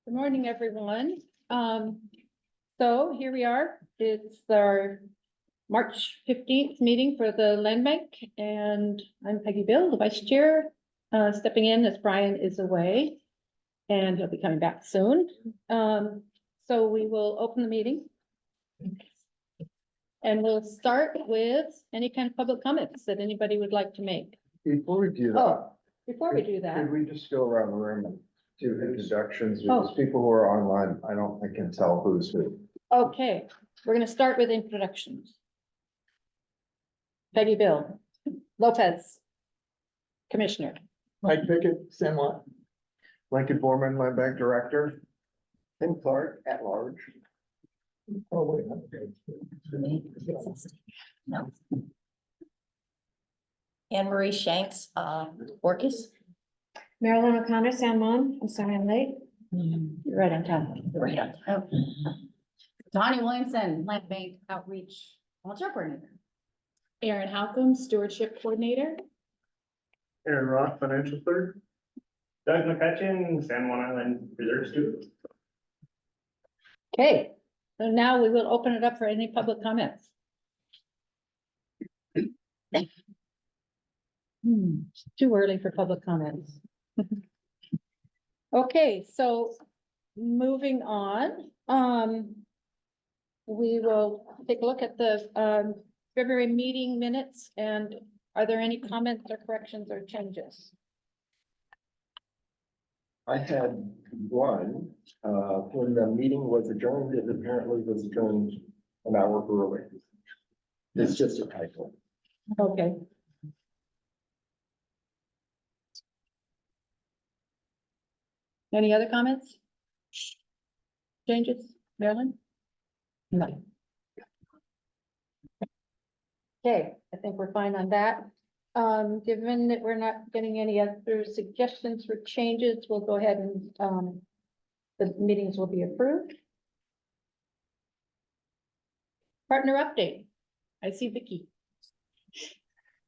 Good morning, everyone. So here we are. It's our March 15th meeting for the Land Bank, and I'm Peggy Bill, the Vice Chair, stepping in as Brian is away, and he'll be coming back soon. So we will open the meeting. And we'll start with any kind of public comments that anybody would like to make. Before we do that. Oh, before we do that, Could we just go around the room and do introductions? Oh. Because people who are online, I don't think can tell who's who. okay, we're gonna start with introductions. Peggy Bill, Lopez, Commissioner. Mike Pickett, San Juan. Lincoln Borman, Land Bank Director. Tim Clark, at large. Oh, wait. No. Anne Marie Shanks, Orcas. Marilyn O'Connor, San Juan. I'm sorry I'm late. You're right on time. Right on. Oh. Donnie Williamson, Land Bank Outreach Volunteer Coordinator. Erin Halcombe, Stewardship Coordinator. Aaron Rock, Financial Clerk. Doug McCutcheon, San Juan Island Reserve Student. Okay, so now we will open it up for any public comments. Too early for public comments. Okay, so moving on, we will take a look at the February meeting minutes, and are there any comments or corrections or changes? I had one, when the meeting was adjourned, it apparently was adjourned an hour early. It's just a typo. Okay. Any other comments? Changes, Marilyn? No. Okay, I think we're fine on that. Given that we're not getting any other suggestions for changes, we'll go ahead and, the meetings will be approved. Partner update. I see Vicky.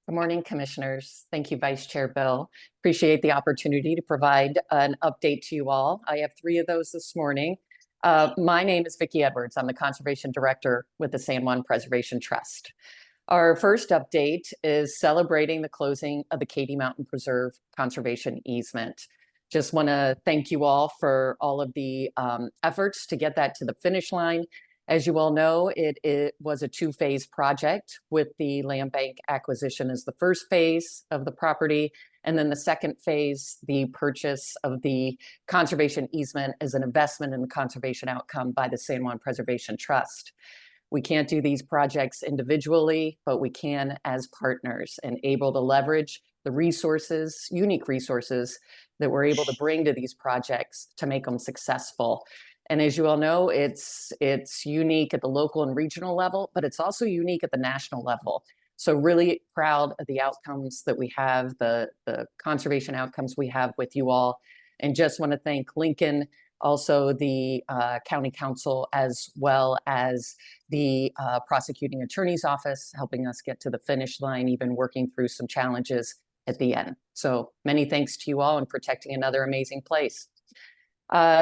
Good morning, Commissioners. Thank you, Vice Chair Bill. Appreciate the opportunity to provide an update to you all. I have 3 of those this morning. My name is Vicki Edwards. I'm the Conservation Director with the San Juan Preservation Trust. Our first update is celebrating the closing of the Katy Mountain Preserve Conservation Easement. Just want to thank you all for all of the efforts to get that to the finish line. As you all know, it was a 2-phase project, with the land bank acquisition as the first phase of the property, and then the second phase, the purchase of the conservation easement as an investment in the conservation outcome by the San Juan Preservation Trust. We can't do these projects individually, but we can as partners, and able to leverage the resources, unique resources that we're able to bring to these projects to make them successful. And as you all know, it's unique at the local and regional level, but it's also unique at the national level. So really proud of the outcomes that we have, the conservation outcomes we have with you all. And just want to thank Lincoln, also the County Council, as well as the Prosecuting Attorney's Office, helping us get to the finish line, even working through some challenges at the end. So many thanks to you all in protecting another amazing place.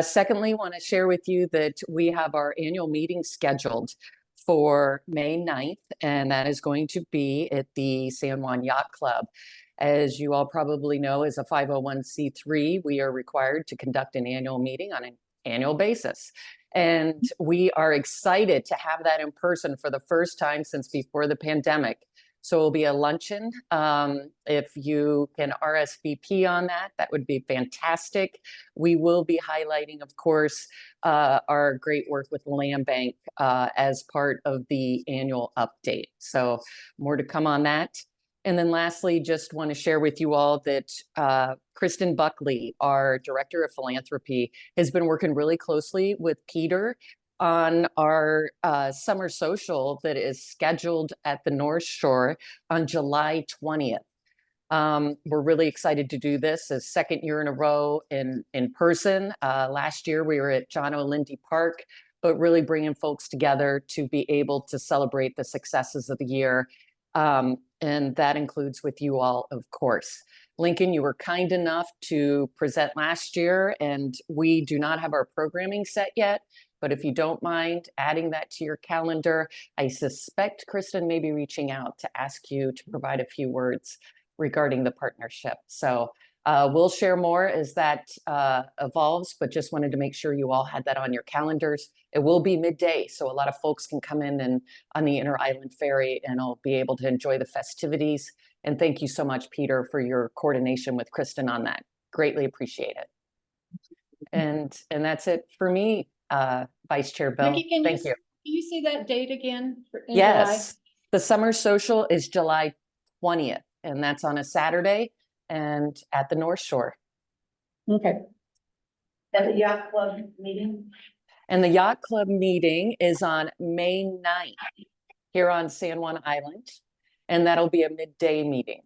Secondly, want to share with you that we have our annual meeting scheduled for May 9th, and that is going to be at the San Juan Yacht Club. As you all probably know, as a 501c3, we are required to conduct an annual meeting on an annual basis. And we are excited to have that in person for the first time since before the pandemic. So it'll be a luncheon. If you can RSVP on that, that would be fantastic. We will be highlighting, of course, our great work with the Land Bank as part of the annual update. So more to come on that. And then lastly, just want to share with you all that Kristen Buckley, our Director of Philanthropy, has been working really closely with Peter on our summer social that is scheduled at the North Shore on July 20th. We're really excited to do this, a second year in a row in person. Last year we were at John O'Lindy Park, but really bringing folks together to be able to celebrate the successes of the year. and that includes with you all, of course. Lincoln, you were kind enough to present last year, and we do not have our programming set yet. But if you don't mind adding that to your calendar, I suspect Kristen may be reaching out to ask you to provide a few words regarding the partnership. So we'll share more as that evolves, but just wanted to make sure you all had that on your calendars. It will be midday, so a lot of folks can come in and on the Inter-Island Ferry and I'll be able to enjoy the festivities. And thank you so much, Peter, for your coordination with Kristen on that. Greatly appreciate it. And that's it for me, Vice Chair Bill. Mickey, can Thank you. can you see that date again? In July? Yes, the summer social is July 20th, and that's on a Saturday and at the North Shore. Okay, And the yacht club meeting? And the Yacht Club meeting is on May 9th here on San Juan Island, and that'll be a midday meeting.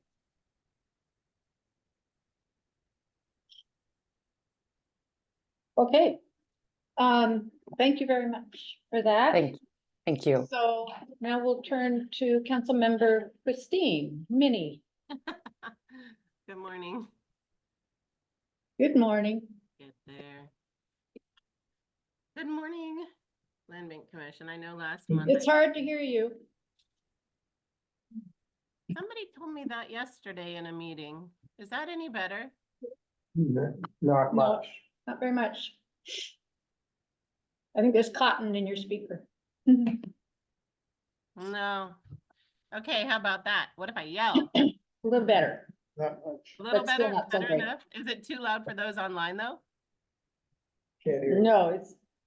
okay. Thank you very much for that. Thank you. So now we'll turn to Councilmember Christine Minnie. Good morning. Good morning. Get there. Good morning, Land Bank Commission. I know last month. It's hard to hear you. Somebody told me that yesterday in a meeting. Is that any better? Not No, much. not very much. I think there's cotton in your speaker. No. Okay, how about that? What if I yell? A little better. Not much. A little But still better, not so better great. enough? Is it too loud for those online though? Can't hear. No,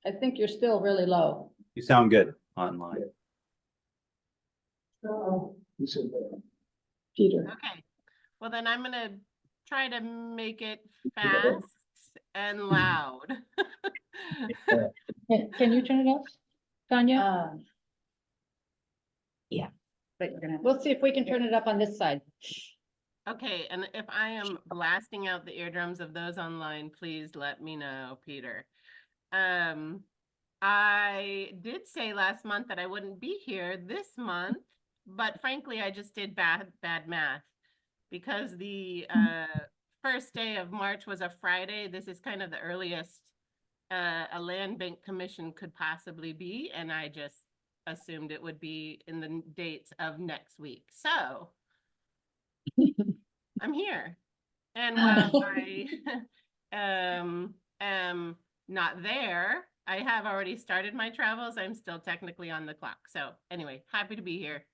I think you're still really low. You sound good online. You said that. Peter. Okay. Well, then I'm gonna try to make it fast and loud. Can you turn it up, Tanya? Yeah, but you're gonna. We'll see if we can turn it up on this side. Okay, and if I am blasting out the eardrums of those online, please let me know, Peter. I did say last month that I wouldn't be here this month, but frankly, I just did bad math because the first day of March was a Friday. This is kind of the earliest a land bank commission could possibly be, and I just assumed it would be in the dates of next week. So I'm here. And while I am not there, I have already started my travels. I'm still technically on the clock. So anyway, happy to be here.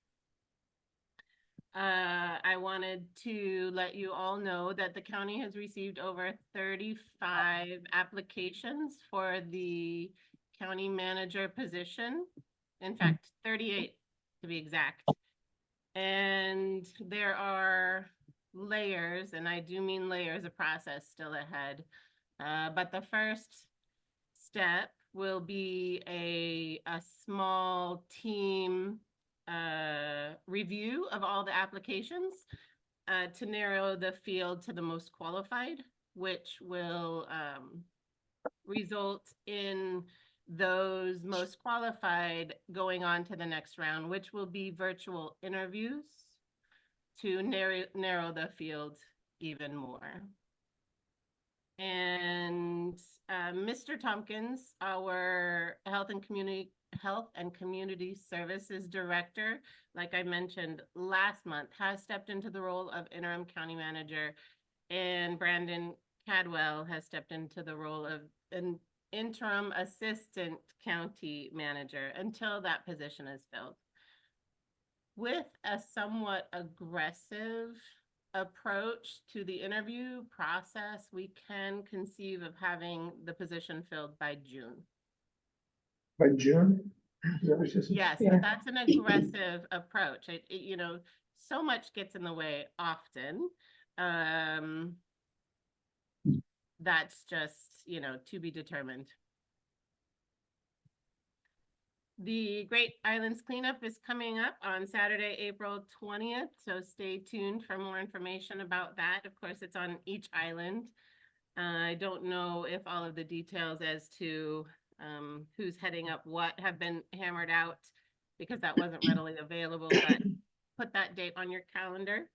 I wanted to let you all know that the county has received over 35 applications for the county manager position. In fact, 38 to be exact. And there are layers, and I do mean layers of process still ahead. But the first step will be a small team review of all the applications to narrow the field to the most qualified, which will result in those most qualified going on to the next round, which will be virtual interviews to narrow the field even more. And Mr. Tompkins, our Health and Community Services Director, like I mentioned last month, has stepped into the role of interim county manager, and Brandon Cadwell has stepped into the role of an interim assistant county manager until that position is filled. With a somewhat aggressive approach to the interview process, we can conceive of having the position filled by June. By June? Is that what you said? Yes, Yeah. but that's an aggressive approach. You know, so much gets in the way often. That's just, you know, to be determined. The Great Islands Cleanup is coming up on Saturday, April 20th, so stay tuned for more information about that. Of course, it's on each island. I don't know if all of the details as to who's heading up what have been hammered out because that wasn't readily available, but put that date on your calendar.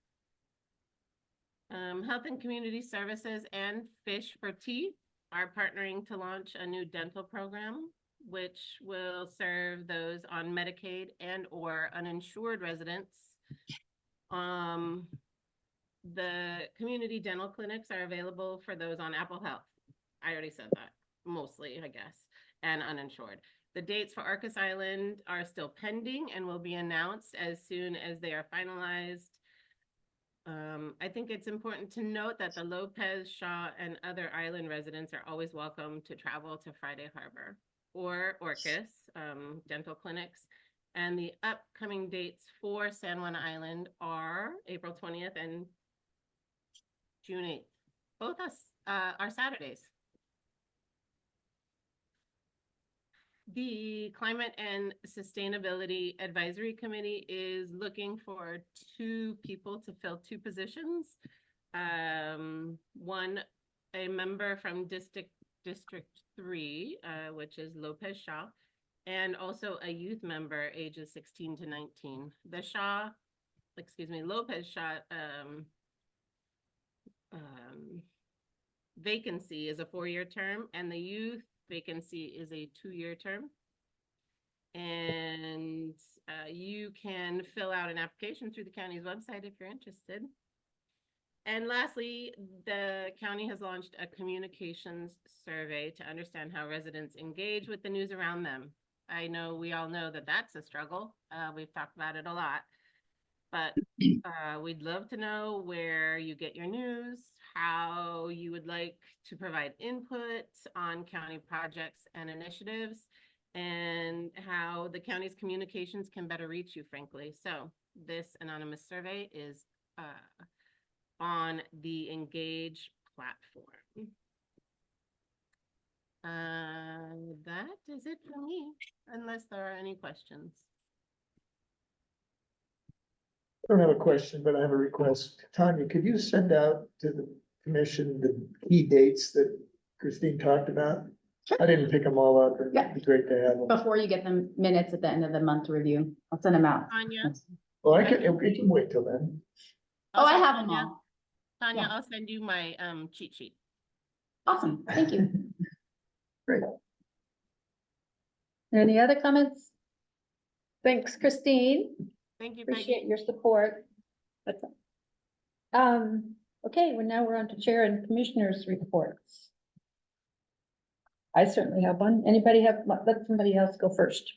Health and Community Services and Fish for Teeth are partnering to launch a new dental program, which will serve those on Medicaid and or uninsured residents. The community dental clinics are available for those on Apple Health. I already said that, mostly, I guess, and uninsured. The dates for Arcus Island are still pending and will be announced as soon as they are finalized. I think it's important to note that the Lopez, Shaw, and other island residents are always welcome to travel to Friday Harbor or Orcas dental clinics. And the upcoming dates for San Juan Island are April 20th and June 8th. Both are Saturdays. The Climate and Sustainability Advisory Committee is looking for 2 people to fill 2 positions. One, a member from District 3, which is Lopez Shaw, and also a youth member ages 16 to 19. The Lopez Shaw vacancy is a 4-year term, and the youth vacancy is a 2-year term. And you can fill out an application through the county's website if you're interested. And lastly, the county has launched a communications survey to understand how residents engage with the news around them. I know we all know that that's a struggle. We've talked about it a lot, but we'd love to know where you get your news, how you would like to provide input on county projects and initiatives, and how the county's communications can better reach you, frankly. So this anonymous survey is on the Engage platform. That is it for me, unless there are any questions. I don't have a question, but I have a request. Tanya, could you send out to the commission the key dates that Christine talked about? I didn't pick them all up, and it'd be great to have them. Before you get the minutes at the end of the month to review, I'll send them out. Tanya? Well, we can wait till then. Oh, I Also, have them Tanya- all. Tanya, Yeah. I'll send you my cheat sheet. Awesome, thank you. Great. Any other comments? Thanks, Christine. Thank you, Peggy. Appreciate your support. That's okay, well, now we're on to chair and commissioners' reports. I certainly have one. Anybody have, let somebody else go first.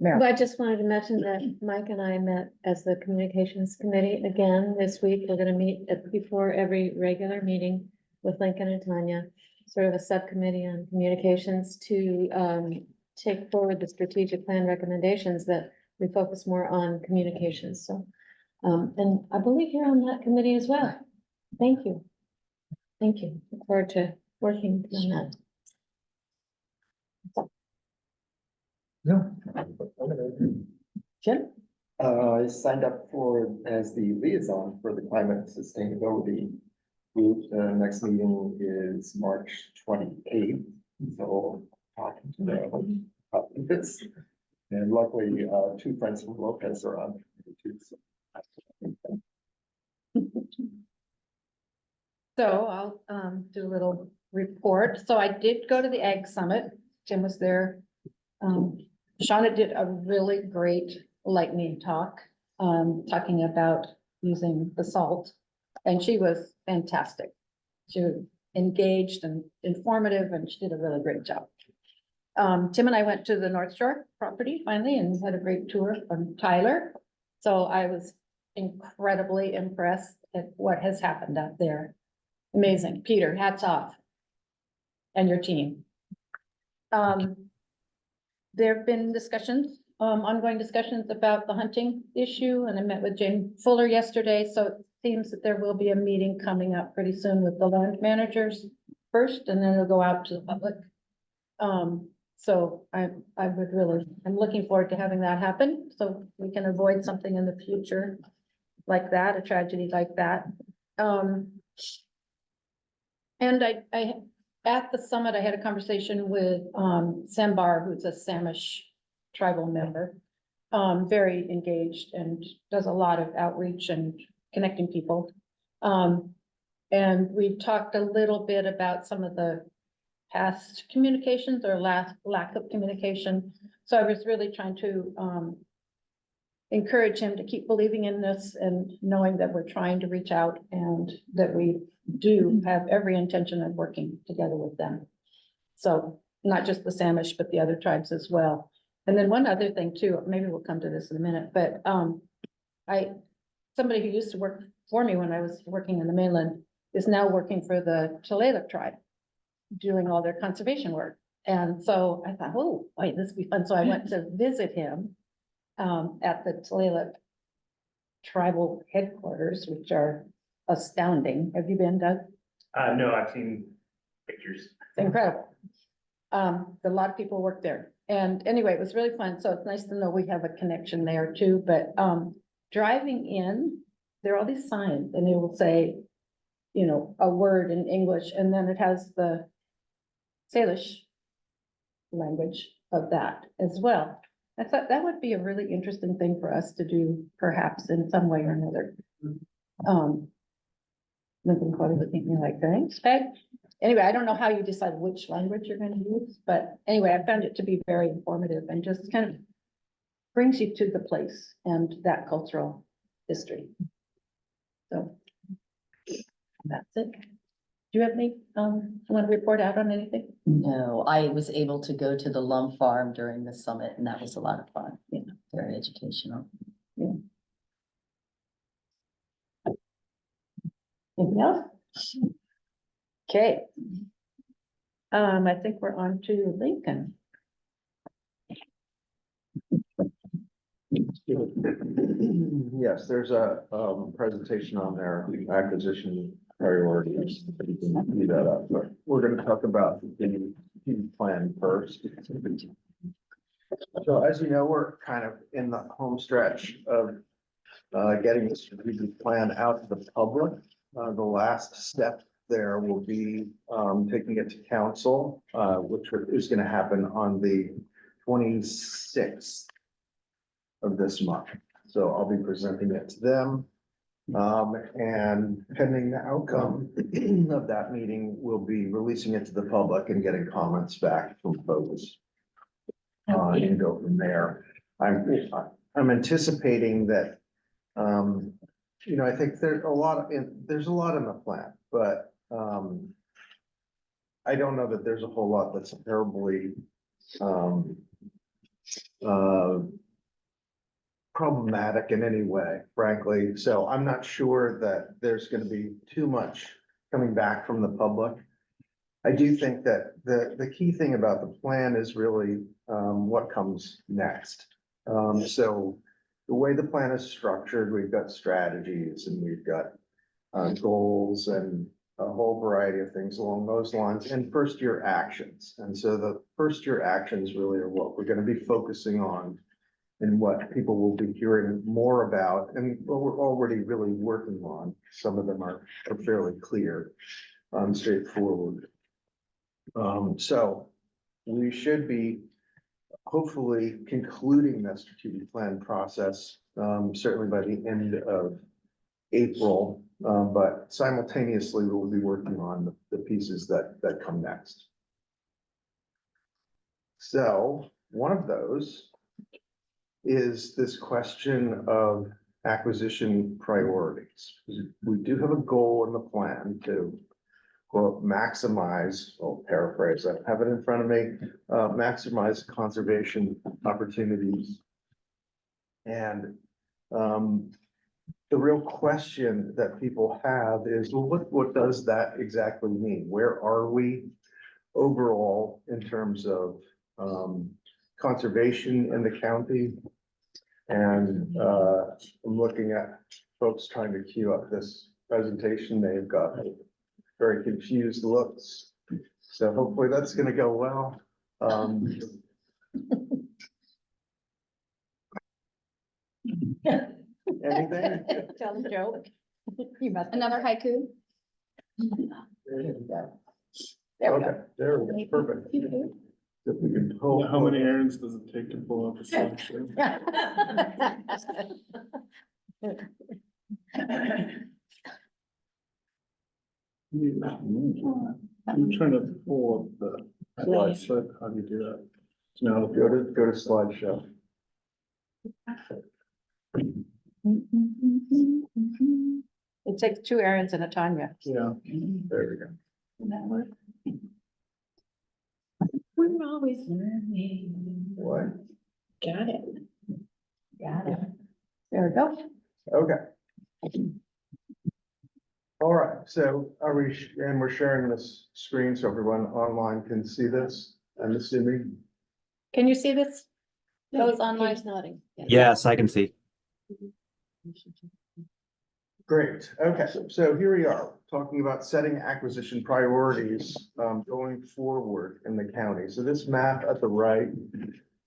Meryl. Well, I just wanted to mention that Mike and I met as the communications committee again this week. We're gonna meet before every regular meeting with Lincoln and Tanya, sort of a subcommittee on communications to take forward the strategic plan recommendations that we focus more on communications. So, and I believe you're on that committee as well. Thank you. Thank you. Look forward to working on that. No. Jim? I signed up as the liaison for the climate sustainability group. The next meeting is March 28th. So talking to them about this. And luckily, 2 friends from Lopez are on too. So I'll do a little report. So I did go to the Ag Summit. Jim was there. Shauna did a really great lightning talk, talking about using the salt, and she was fantastic. She was engaged and informative, and she did a really great job. Tim and I went to the North Shore property finally and had a great tour from Tyler. So I was incredibly impressed at what has happened out there. Amazing. Peter, hats off. And your team. There have been discussions, ongoing discussions about the hunting issue, and I met with Jane Fuller yesterday, so it seems that there will be a meeting coming up pretty soon with the land managers first, and then it'll go out to the public. So I'm looking forward to having that happen, so we can avoid something in the future like that, a tragedy like that. And I at the summit, I had a conversation with Sam Barr, who's a Samish tribal member. very engaged and does a lot of outreach and connecting people. And we talked a little bit about some of the past communications or lack of communication. So I was really trying to, encourage him to keep believing in this and knowing that we're trying to reach out and that we do have every intention of working together with them. So not just the Samish, but the other tribes as well. And then one other thing too, maybe we'll come to this in a minute, but somebody who used to work for me when I was working in the mainland is now working for the Tulalip tribe, doing all their conservation work. And so I thought, oh, wait, this would be fun. So I went to visit him at the Tulalip tribal headquarters, which are astounding. Have you been, Doug? No, I've seen pictures. It's incredible. A lot of people work there. And anyway, it was really fun. So it's nice to know we have a connection there too. But driving in, there are all these signs and it will say, you know, a word in English, and then it has the Salish language of that as well. I thought that would be a really interesting thing for us to do, perhaps in some way or another. Lincoln Cody looking at me like, thanks, Peg. Anyway, I don't know how you decide which language you're going to use, but anyway, I found it to be very informative and just kind of brings you to the place and that cultural history. So that's it. Do you have any, want to report out on anything? No, I was able to go to the Lum Farm during the summit and that was a lot of fun. Yeah. Very educational. Anything else? Okay. I think we're on to Lincoln. Yes, there's a presentation on their acquisition priorities. You can leave that up, but we're gonna talk about the plan first. So as you know, we're kind of in the home stretch of getting the strategic plan out to the public. The last step there will be taking it to council, which is gonna happen on the 26th of this month. So I'll be presenting it to them. And pending the outcome of that meeting, we'll be releasing it to the public and getting comments back from folks. And go from there. I'm anticipating that, you know, I think there's a lot in the plan, but I don't know that there's a whole lot that's terribly problematic in any way, frankly. So I'm not sure that there's going to be too much coming back from the public. I do think that the key thing about the plan is really what comes next. So the way the plan is structured, we've got strategies and we've got goals and a whole variety of things along those lines and first year actions. And so the first year actions really are what we're going to be focusing on and what people will be hearing more about and what we're already really working on. Some of them are fairly clear, straightforward. So we should be hopefully concluding that strategic plan process, certainly by the end of April. But simultaneously, we'll be working on the pieces that come next. So one of those is this question of acquisition priorities. We do have a goal in the plan to quote, maximize, I'll paraphrase, I have it in front of me, maximize conservation opportunities. And the real question that people have is, well, what does that exactly mean? Where are we overall in terms of conservation in the county? And I'm looking at folks trying to queue up this presentation. They've got very confused looks. So hopefully that's gonna go well. Anything? Tell the joke. You must. Another haiku? There you go. There we Okay, go. there we go, perfect. If we can pull. How many errands does it take to pull up a slideshow? I'm trying to pull up the slideshow. How do you do that? Now, Go to slideshow. It takes 2 errands and a Tanya. yeah. There we go. We're always learning. What? Got it. Got it. There we go. Okay. All right, so are we, and we're sharing this screen so everyone online can see this, I'm assuming. Can you see this? Those online? Kate's nodding. Yes, I can see. Great, okay, so here we are, talking about setting acquisition priorities, going forward in the county. So this map at the right,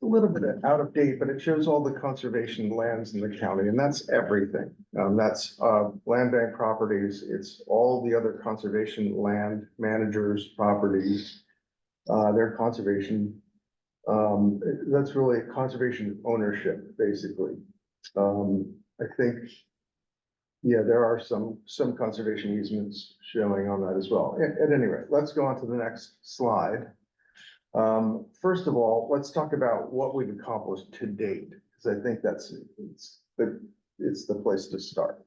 a little bit out of date, but it shows all the conservation lands in the county, and that's everything. That's, land bank properties, it's all the other conservation land managers' properties, their conservation. That's really conservation ownership, basically. I think, yeah, there are some conservation easements showing on that as well. At any rate, let's go on to the next slide. First of all, let's talk about what we've accomplished to date, because I think it's the place to start.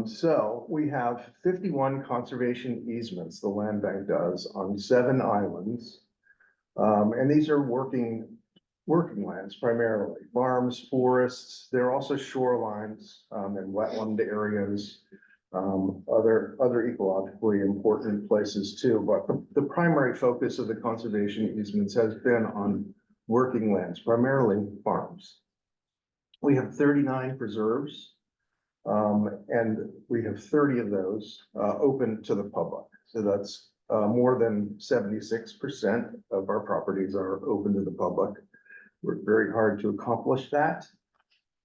So we have 51 conservation easements, the land bank does, on 7 islands. And these are working lands primarily, farms, forests. There are also shorelines, and wetland areas, other ecologically important places too. But the primary focus of the conservation easements has been on working lands, primarily farms. We have 39 preserves, and we have 30 of those open to the public. So that's more than 76% of our properties are open to the public. Worked very hard to accomplish that.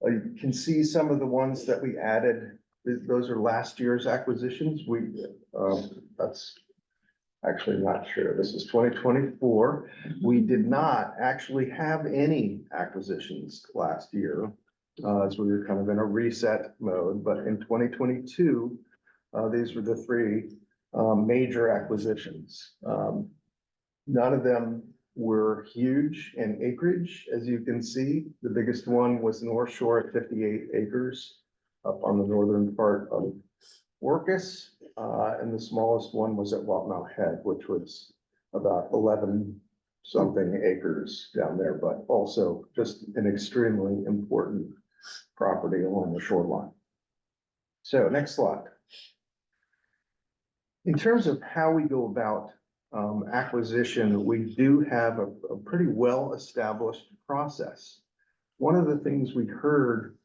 You can see some of the ones that we added. Those are last year's acquisitions. That's actually not true. This is 2024. We did not actually have any acquisitions last year. As we were kind of in a reset mode, but in 2022, these were the 3 major acquisitions. None of them were huge in acreage, as you can see. The biggest one was North Shore at 58 acres up on the northern part of Orcas. And the smallest one was at Whatmount Head, which was about 11 something acres down there, but also just an extremely important property along the shoreline. So next slide. In terms of how we go about acquisition, we do have a pretty well-established process. One of the things we heard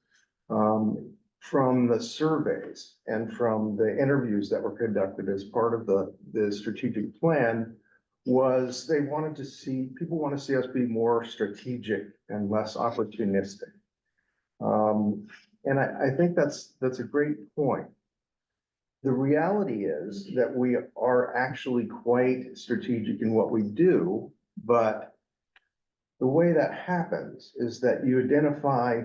from the surveys and from the interviews that were conducted as part of the strategic plan was people want to see us be more strategic and less opportunistic. And I think that's a great point. The reality is that we are actually quite strategic in what we do, but the way that happens is that you identify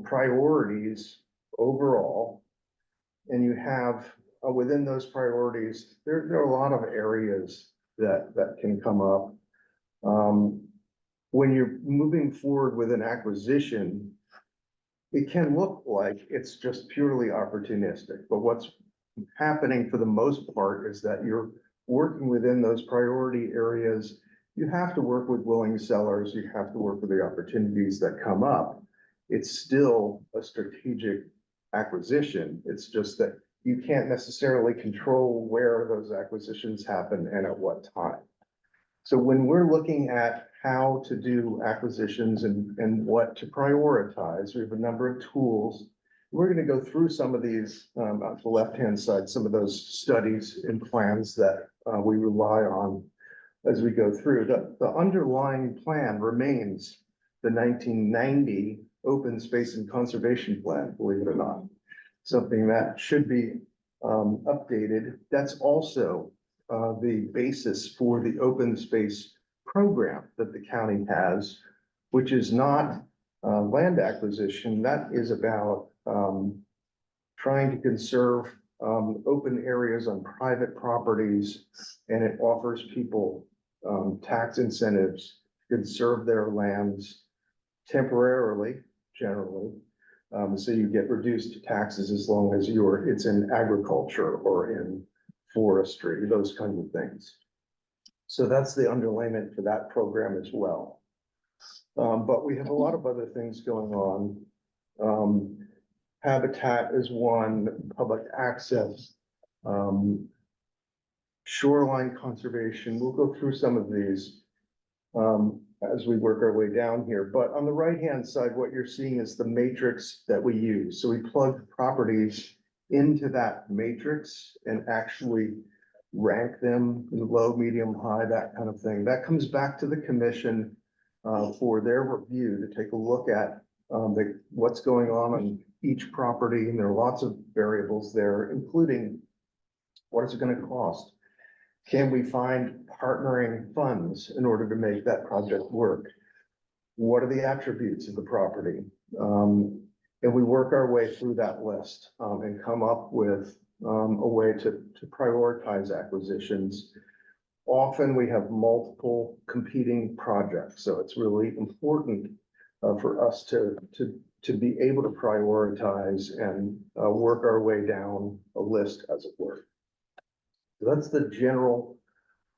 priorities overall, and you have within those priorities, there are a lot of areas that can come up. When you're moving forward with an acquisition, it can look like it's just purely opportunistic, but what's happening for the most part is that you're working within those priority areas. You have to work with willing sellers. You have to work with the opportunities that come up. It's still a strategic acquisition. It's just that you can't necessarily control where those acquisitions happen and at what time. So when we're looking at how to do acquisitions and what to prioritize, we have a number of tools. We're going to go through some of these on the left-hand side, some of those studies and plans that we rely on as we go through. The underlying plan remains the 1990 Open Space and Conservation Plan, believe it or not. Something that should be updated. That's also the basis for the open space program that the county has, which is not land acquisition. That is about trying to conserve open areas on private properties, and it offers people tax incentives to conserve their lands temporarily, generally. So you get reduced taxes as long as it's in agriculture or in forestry, those kinds of things. So that's the underlayment for that program as well. But we have a lot of other things going on. Habitat is one, public access, shoreline conservation. We'll go through some of these as we work our way down here. But on the right-hand side, what you're seeing is the matrix that we use. So we plug properties into that matrix and actually rank them low, medium, high, that kind of thing. That comes back to the commission for their review to take a look at what's going on each property. And there are lots of variables there, including what is it going to cost? Can we find partnering funds in order to make that project work? What are the attributes of the property? And we work our way through that list and come up with a way to prioritize acquisitions. Often we have multiple competing projects, so it's really important for us to be able to prioritize and work our way down a list, as it were. So that's the general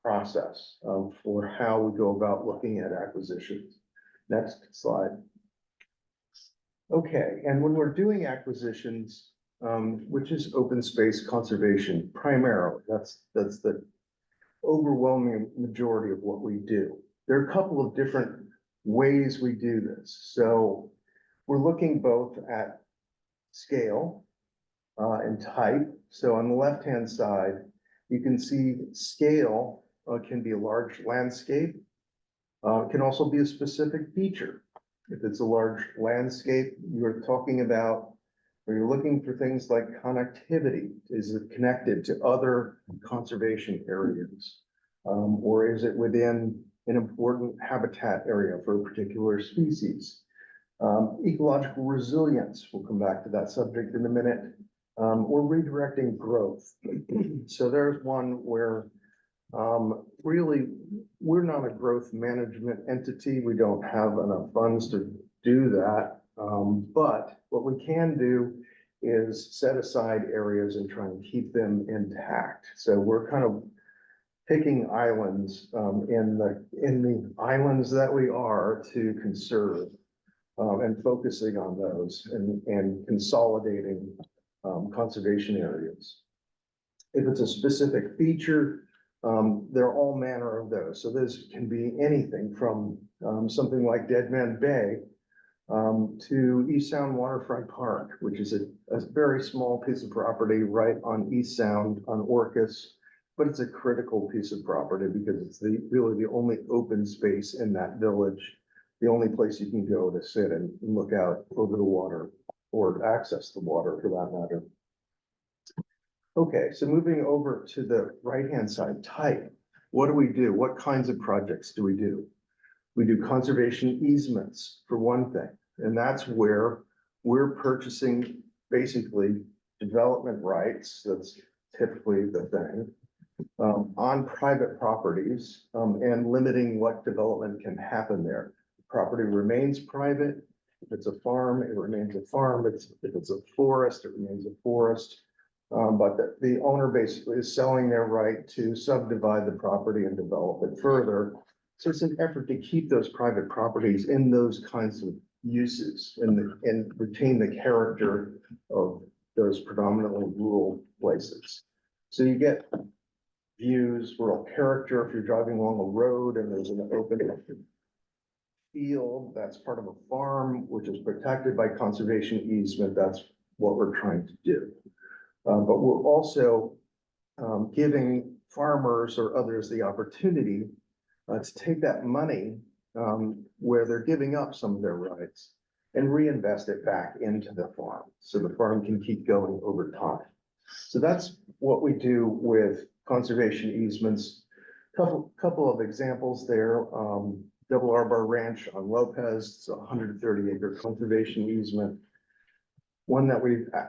process for how we go about looking at acquisitions. Next slide. Okay, and when we're doing acquisitions, which is open space conservation primarily, that's the overwhelming majority of what we do. There are a couple of different ways we do this. So we're looking both at scale and type. So on the left-hand side, you can see scale can be a large landscape. It can also be a specific feature. If it's a large landscape, you're talking about, or you're looking for things like connectivity. Is it connected to other conservation areas? Or is it within an important habitat area for a particular species? Ecological resilience, we'll come back to that subject in a minute. Or redirecting growth. So there's one where really we're not a growth management entity. We don't have enough funds to do that. But what we can do is set aside areas and try and keep them intact. So we're kind of picking islands in the islands that we are to conserve and focusing on those and consolidating conservation areas. If it's a specific feature, there are all manner of those. So this can be anything from something like Dead Man Bay to East Sound Waterfront Park, which is a very small piece of property right on East Sound on Orcas, but it's a critical piece of property because it's really the only open space in that village, the only place you can go to sit and look out over the water or access the water for that matter. Okay, so moving over to the right-hand side, type. What do we do? What kinds of projects do we do? We do conservation easements for one thing, and that's where we're purchasing basically development rights. That's typically the thing on private properties and limiting what development can happen there. The property remains private. If it's a farm, it remains a farm. If it's a forest, it remains a forest. But the owner basically is selling their right to subdivide the property and develop it further. So it's an effort to keep those private properties in those kinds of uses and retain the character of those predominantly rural places. So you get views, rural character. If you're driving along a road and there's an open field, that's part of a farm, which is protected by conservation easement. That's what we're trying to do. But we're also giving farmers or others the opportunity to take that money where they're giving up some of their rights and reinvest it back into the farm so the farm can keep going over time. So that's what we do with conservation easements. Couple of examples there, Double Arbor Ranch on Lopez, it's a 130-acre conservation easement. One that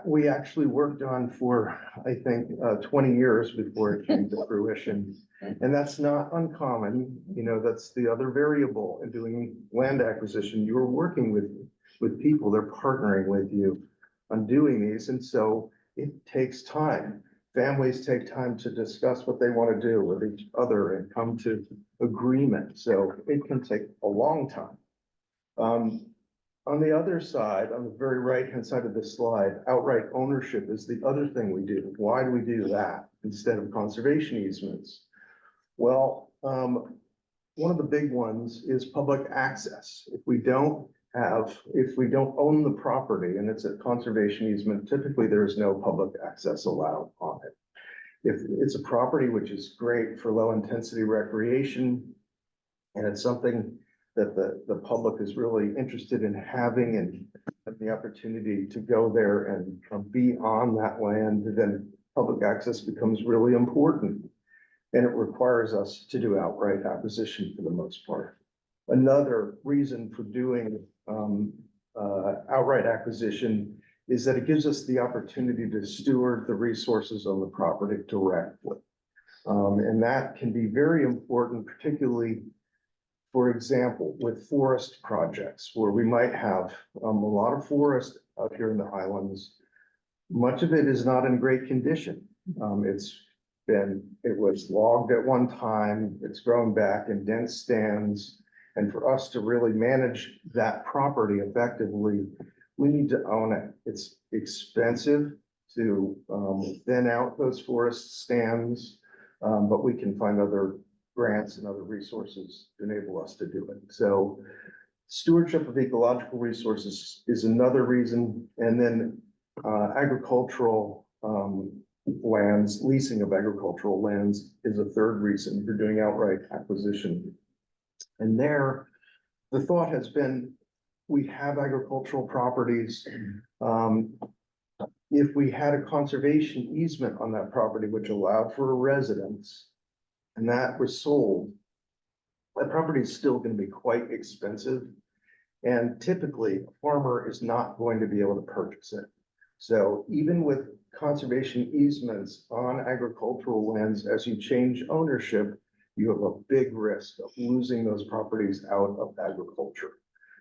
we actually worked on for, I think, 20 years before it came to fruition. And that's not uncommon, you know, that's the other variable in doing land acquisition. You're working with people, they're partnering with you on doing these, and so it takes time. Families take time to discuss what they want to do with each other and come to agreement, so it can take a long time. On the other side, on the very right-hand side of this slide, outright ownership is the other thing we do. Why do we do that instead of conservation easements? Well, one of the big ones is public access. If we don't own the property and it's a conservation easement, typically there is no public access allowed on it. If it's a property which is great for low intensity recreation, and it's something that the public is really interested in having and the opportunity to go there and be on that land, then public access becomes really important. And it requires us to do outright acquisition for the most part. Another reason for doing outright acquisition is that it gives us the opportunity to steward the resources on the property directly. And that can be very important, particularly, for example, with forest projects where we might have a lot of forest out here in the highlands. Much of it is not in great condition. It was logged at one time, it's grown back in dense stands. And for us to really manage that property effectively, we need to own it. It's expensive to thin out those forest stands, but we can find other grants and other resources to enable us to do it. So stewardship of ecological resources is another reason. And then agricultural lands, leasing of agricultural lands is a third reason for doing outright acquisition. And there, the thought has been, we have agricultural properties. If we had a conservation easement on that property, which allowed for a residence, and that was sold, that property is still going to be quite expensive. And typically, a farmer is not going to be able to purchase it. So even with conservation easements on agricultural lands, as you change ownership, you have a big risk of losing those properties out of agriculture.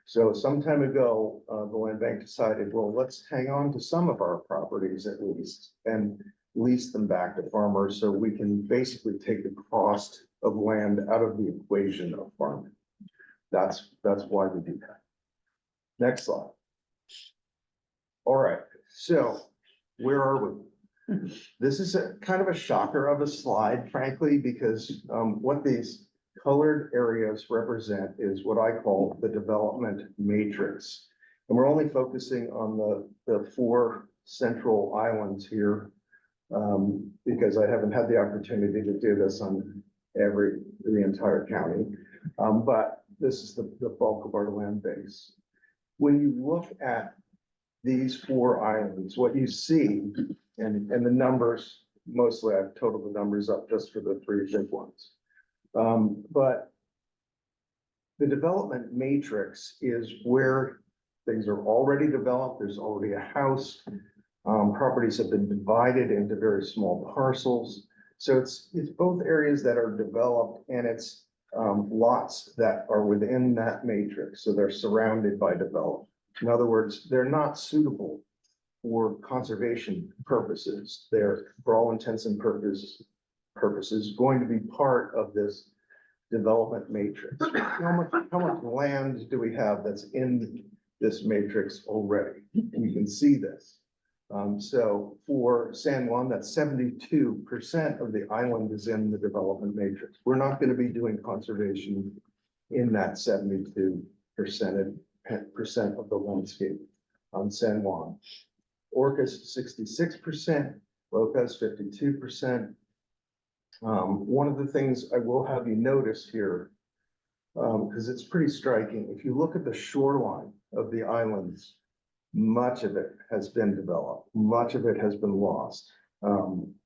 So some time ago, the land bank decided, well, let's hang on to some of our properties at least and lease them back to farmers so we can basically take the cost of land out of the equation of farming. That's why we do that. Next slide. All right, so where are we? This is a kind of a shocker of a slide, frankly, because what these colored areas represent is what I call the development matrix. And we're only focusing on the 4 central islands here because I haven't had the opportunity to do this on the entire county. But this is the bulk of our land base. When you look at these 4 islands, what you see, and the numbers, mostly I've totaled the numbers up just for the 3 big ones. But the development matrix is where things are already developed. There's already a house. Properties have been divided into very small parcels. So it's both areas that are developed and it's lots that are within that matrix. So they're surrounded by development. In other words, they're not suitable for conservation purposes. They're, for all intents and purposes, going to be part of this development matrix. How much land do we have that's in this matrix already? And you can see this. So for San Juan, that's 72% of the island is in the development matrix. We're not going to be doing conservation in that 72% of the landscape on San Juan. Orcas 66%, Lopez 52%. One of the things I will have you notice here, because it's pretty striking, if you look at the shoreline of the islands, much of it has been developed, much of it has been lost.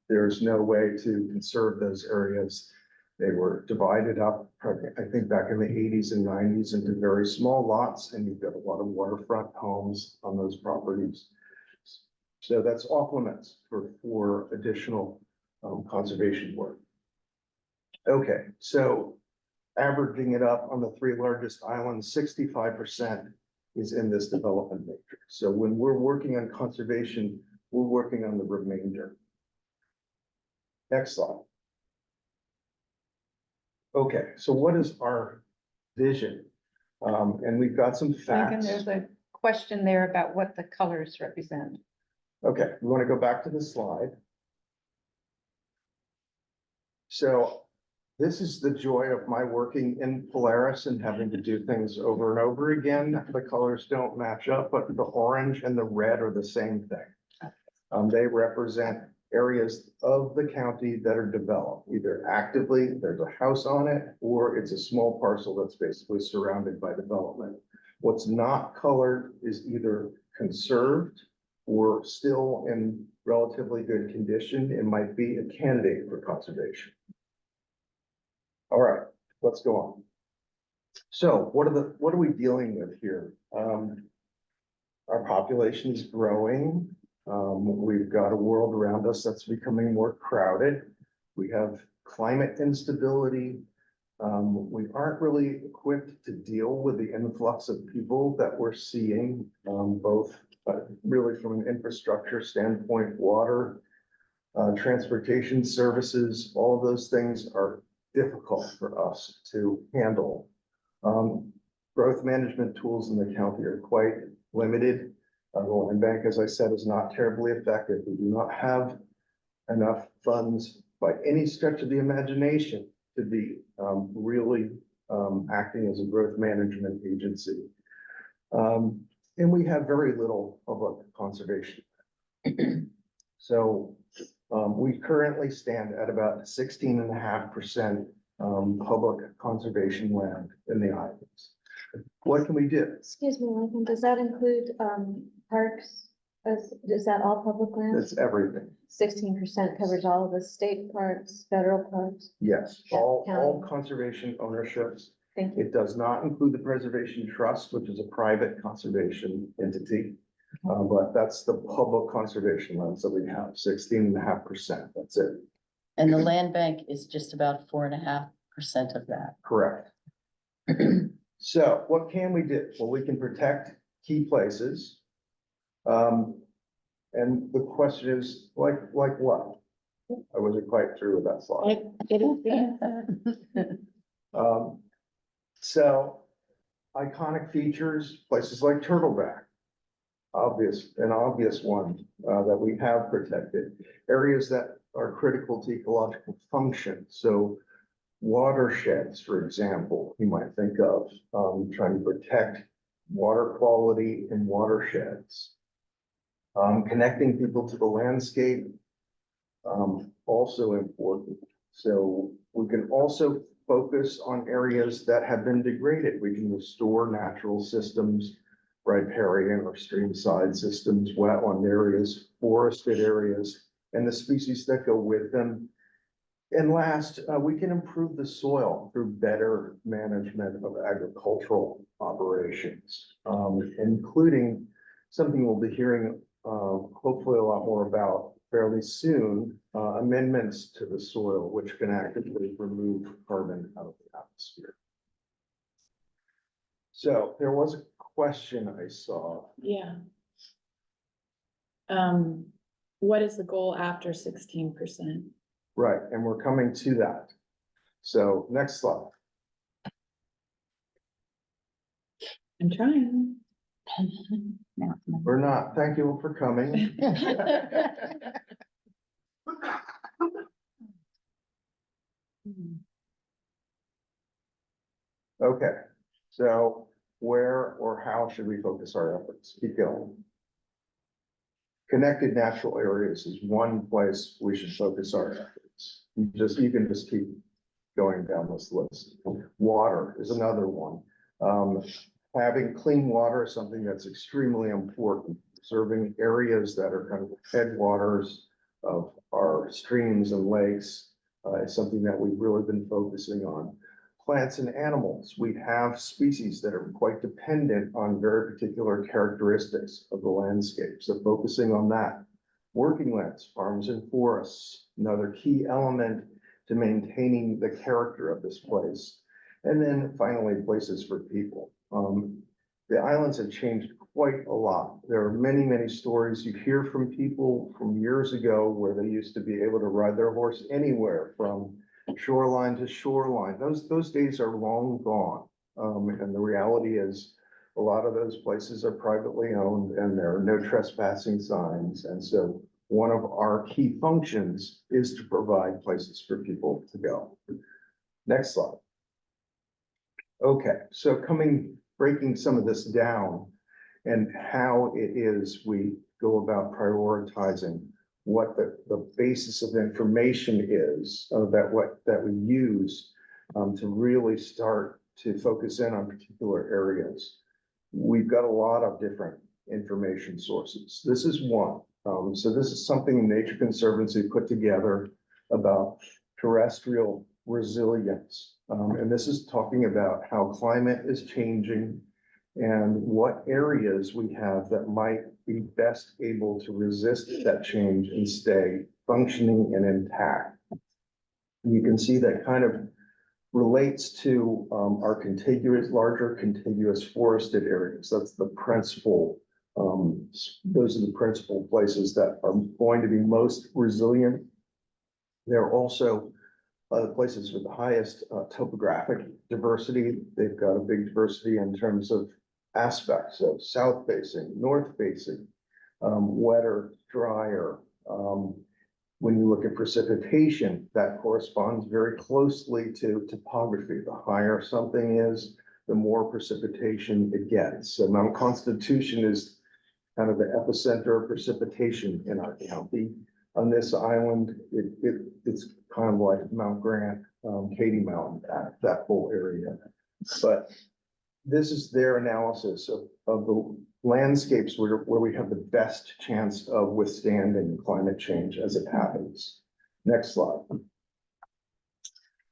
There's no way to conserve those areas. They were divided up, I think back in the eighties and nineties into very small lots, and you've got a lot of waterfront homes on those properties. So that's off limits for additional conservation work. Okay, so averaging it up on the three largest islands, 65% is in this development matrix. So when we're working on conservation, we're working on the remainder. Next slide. Okay, so what is our vision? And we've got some Lincoln, facts. there's a question there about what the colors represent. Okay, we want to go back to the slide. So this is the joy of my working in Polaris and having to do things over and over again. The colors don't match up, but the orange and the red are the same thing. They represent areas of the county that are developed, either actively, there's a house on it, or it's a small parcel that's basically surrounded by development. What's not colored is either conserved or still in relatively good condition. It might be a candidate for conservation. All right, let's go on. So what are we dealing with here? Our population is growing. We've got a world around us that's becoming more crowded. We have climate instability. We aren't really equipped to deal with the influx of people that we're seeing, both really from an infrastructure standpoint, water, transportation services, all of those things are difficult for us to handle. Growth management tools in the county are quite limited. The land bank, as I said, is not terribly effective. We do not have enough funds by any stretch of the imagination to be really acting as a growth management agency. And we have very little public conservation. So we currently stand at about 16.5% public conservation land in the islands. What can we do? Excuse me, Lincoln, does that include parks? Is that all public land? It's everything. 16% covers all of the state parks, federal parks. Yes, Yeah, all county. conservation ownerships. Thank you. It does not include the Preservation Trust, which is a private conservation entity. But that's the public conservation lands that we have, 16.5%. That's it. And the land bank is just about 4.5% of that. Correct. So what can we do? Well, we can protect key places. And the question is, like what? I wasn't quite through with that slide. So iconic features, places like Turtleback, an obvious one that we have protected. Areas that are critical to ecological function. So watersheds, for example, you might think of trying to protect water quality in watersheds. Connecting people to the landscape, also important. So we can also focus on areas that have been degraded. We can restore natural systems, riparian or streamside systems, wetland areas, forested areas, and the species that go with them. And last, we can improve the soil through better management of agricultural operations, including something we'll be hearing hopefully a lot more about fairly soon, amendments to the soil, which can actively remove carbon out of the atmosphere. So there was a question I saw. Yeah. What is the goal after 16%? Right, and we're coming to that. So next slide. I'm trying. We're not, thank you for coming. Okay, so where or how should we focus our efforts? Keep going. Connected natural areas is one place we should focus our efforts. You can just keep going down this list. Water is another one. Having clean water is something that's extremely important. Serving areas that are kind of headwaters of our streams and lakes is something that we've really been focusing on. Plants and animals, we have species that are quite dependent on very particular characteristics of the landscape, so focusing on that. Working lands, farms and forests, another key element to maintaining the character of this place. And then finally, places for people. The islands have changed quite a lot. There are many, many stories you hear from people from years ago where they used to be able to ride their horse anywhere from shoreline to shoreline. Those days are long gone. And the reality is a lot of those places are privately owned and there are no trespassing signs. And so one of our key functions is to provide places for people to go. Next slide. Okay, so breaking some of this down and how it is we go about prioritizing what the basis of information is that we use to really start to focus in on particular areas. We've got a lot of different information sources. This is one. So this is something Nature Conservancy put together about terrestrial resilience. And this is talking about how climate is changing and what areas we have that might be best able to resist that change and stay functioning and intact. And you can see that kind of relates to our larger contiguous forested areas. That's the principal, those are the principal places that are going to be most resilient. They're also the places with the highest topographic diversity. They've got a big diversity in terms of aspects of south facing, north facing, wetter, drier. When you look at precipitation, that corresponds very closely to topography. The higher something is, the more precipitation it gets. So Mount Constitution is kind of the epicenter of precipitation in our county. On this island, it's kind of like Mount Grant, Katy Mountain, that whole area. But this is their analysis of the landscapes where we have the best chance of withstanding climate change as it happens. Next slide.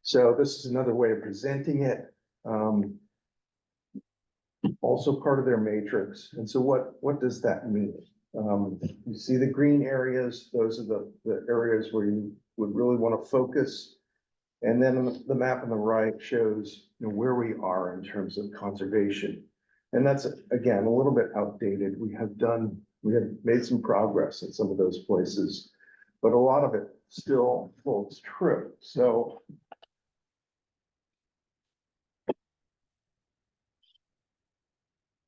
So this is another way of presenting it. Also part of their matrix. And so what does that mean? You see the green areas, those are the areas where you would really want to focus. And then the map on the right shows where we are in terms of conservation. And that's, again, a little bit outdated. We have made some progress in some of those places, but a lot of it still holds true. So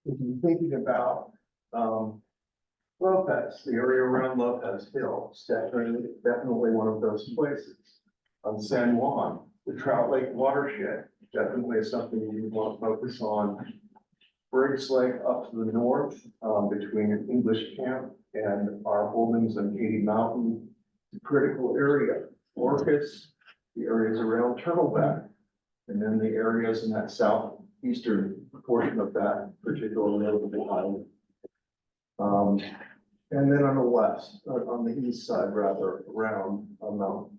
if you're thinking about Lopez, the area around Lopez Hill, is definitely one of those places. On San Juan, the Trout Lake watershed definitely is something you would want to focus on. Briggs Lake up to the north, between English Camp and our holdings on Katy Mountain, the critical area. Orcas, the areas around Turtleback, and then the areas in that southeastern portion of that particular notable island. And then on the west, on the east side rather, around Mount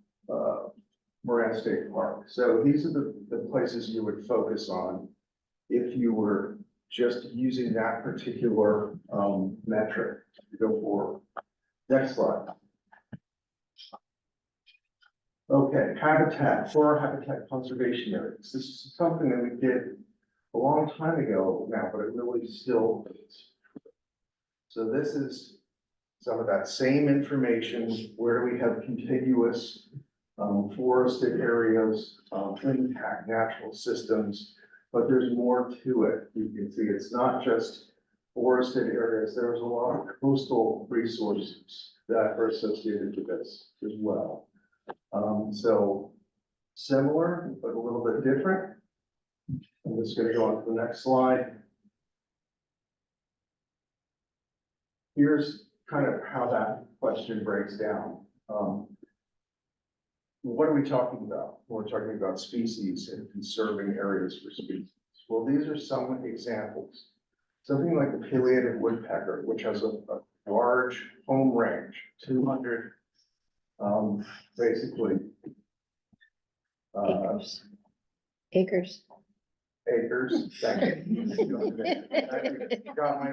Moran State Park. So these are the places you would focus on if you were just using that particular metric to go forward. Next slide. Okay, habitat for our habitat conservation areas. This is something that we did a long time ago now, but it really still is. So this is some of that same information where we have contiguous forested areas, intact natural systems, but there's more to it. You can see it's not just forested areas. There's a lot of coastal resources that are associated with this as well. So similar, but a little bit different. I'm just going to go on to the next slide. Here's kind of how that question breaks down. What are we talking about? We're talking about species and conserving areas for species. Well, these are some examples. Something like the pileated woodpecker, which has a large home range, 200 basically Acres. Acres. Acres, thank you. Got my,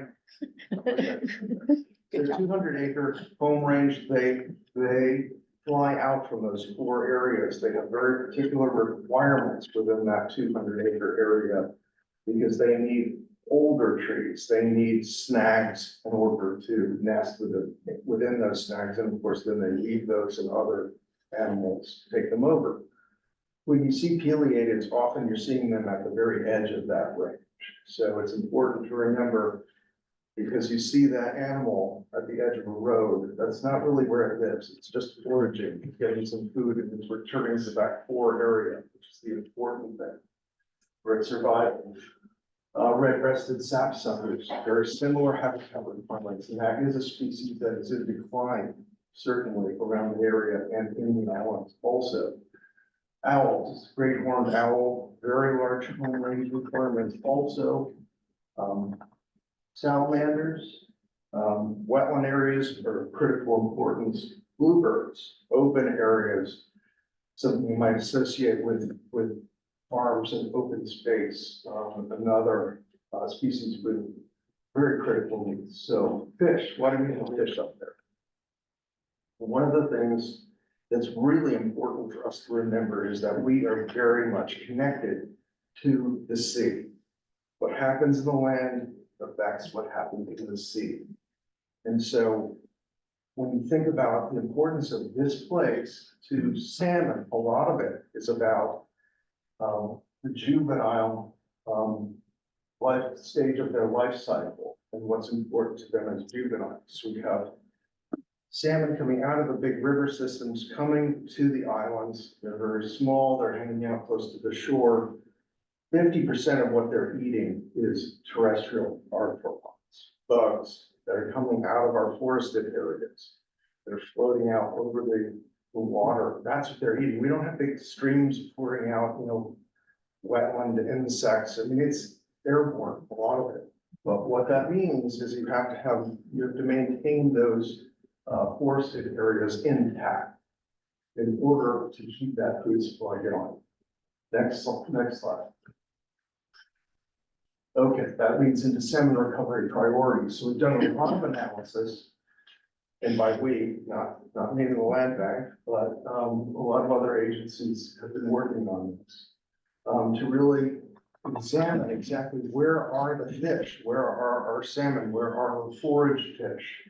the 200-acre home range, they fly out from those 4 areas. They have very particular requirements within that 200-acre area because they need older trees. They need snags in order to nest within those snags. And of course, then they leave those and other animals take them over. When you see pileated, often you're seeing them at the very edge of that range. So it's important to remember, because you see that animal at the edge of a road, that's not really where it lives. It's just foraging, getting some food, and it's returning to that core area, which is the important thing for its survival. Red-breasted sapsuckers, very similar habitat requirements, and that is a species that is in decline, certainly around the area and in the islands also. Owls, great horned owl, very large home range requirements also. Salamanders, wetland areas are critical importance. Bluebirds, open areas, something you might associate with farms and open space. Another species with very critical needs. So fish, why do we have fish up there? One of the things that's really important for us to remember is that we are very much connected to the sea. What happens in the land affects what happens in the sea. And so when you think about the importance of this place to salmon, a lot of it is about the juvenile life stage of their life cycle and what's important to them as juveniles. So we have salmon coming out of the big river systems, coming to the islands. They're very small, they're hanging out close to the shore. 50% of what they're eating is terrestrial arthropods, bugs that are coming out of our forested areas. They're floating out over the water. That's what they're eating. We don't have big streams pouring out, wetland insects. I mean, it's airborne, a lot of it. But what that means is you have to maintain those forested areas intact in order to keep that food supply going. Next slide. Okay, that leads into salmon recovery priorities. So we've done a lot of analysis, and by we, not me and the land bank, but a lot of other agencies have been working on this to really examine exactly where are the fish, where are our salmon, where are our forage fish,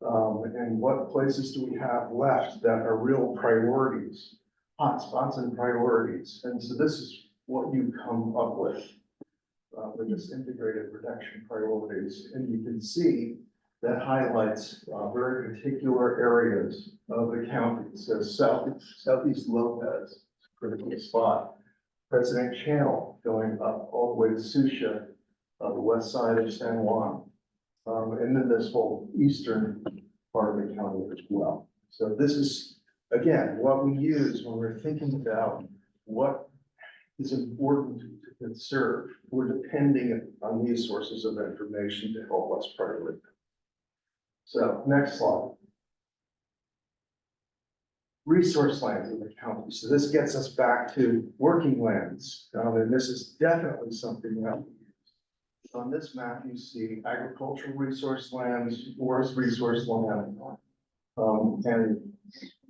and what places do we have left that are real priorities, hotspots and priorities. And so this is what you come up with this integrated protection priorities. And you can see that highlights very particular areas of the county. So Southeast Lopez, critical spot. President Channel going up all the way to Susha, the west side of San Juan. And then this whole eastern part of the county as well. So this is, again, what we use when we're thinking about what is important to conserve. We're depending on these sources of information to help us prioritize. So next slide. Resource lands in the county. So this gets us back to working lands. And this is definitely something that we use. On this map, you see agricultural resource lands, forest resource land. And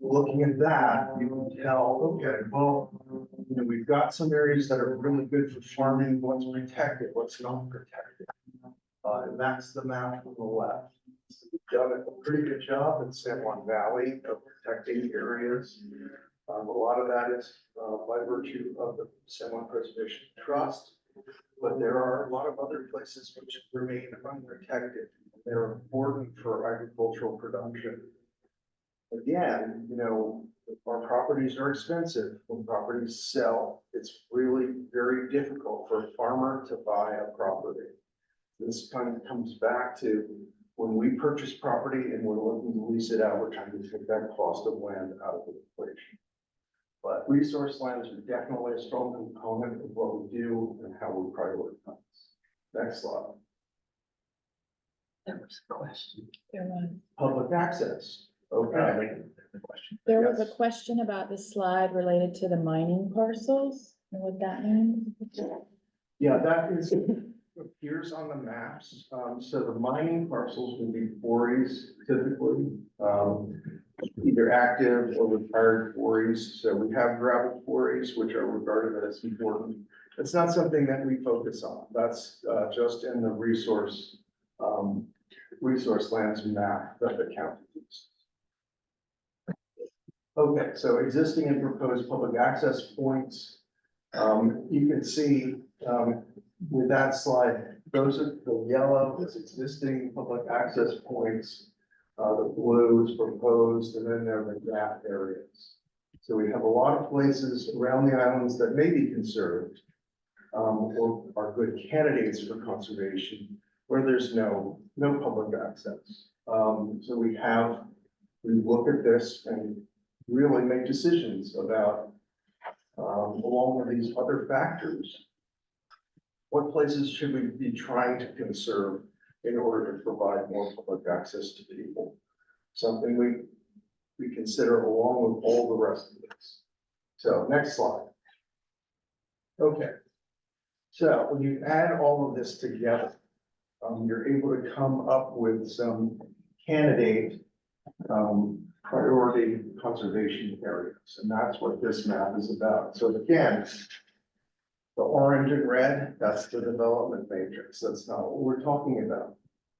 looking at that, you can tell, okay, well, we've got some areas that are really good for farming, what's protected, what's not protected. And that's the map on the left. We've done a pretty good job in San Juan Valley of protecting areas. A lot of that is by virtue of the San Juan Preservation Trust, but there are a lot of other places which remain unprotected. They're important for agricultural production. Again, our properties are expensive. When properties sell, it's really very difficult for a farmer to buy a property. This kind of comes back to when we purchase property and we're looking to lease it out, we're trying to take that cost of land out of the equation. But resource lands are definitely a strong component of what we do and how we prioritize. Next slide. There was a question. There was. Public access. Okay. There was a Yes. question about the slide related to the mining parcels and what that means. Yeah, that is, appears on the maps. So the mining parcels will be quarries typically, either active or retired quarries. So we have gravel quarries, which are regarded as important. It's not something that we focus on. That's, just in the resource lands map that the county uses. Okay, so existing and proposed public access points. You can see, with that slide, those are the yellow is existing public access points. The blue is proposed, and then there are the gap areas. So we have a lot of places around the islands that may be conserved, or are good candidates for conservation, where there's no public access. So we look at this and really make decisions about, along with these other factors, what places should we be trying to conserve in order to provide more public access to people? Something we consider along with all the rest of this. So next slide. Okay. So when you add all of this together, you're able to come up with some candidate priority conservation areas, and that's what this map is about. So again, the orange and red, that's the development matrix. That's not what we're talking about.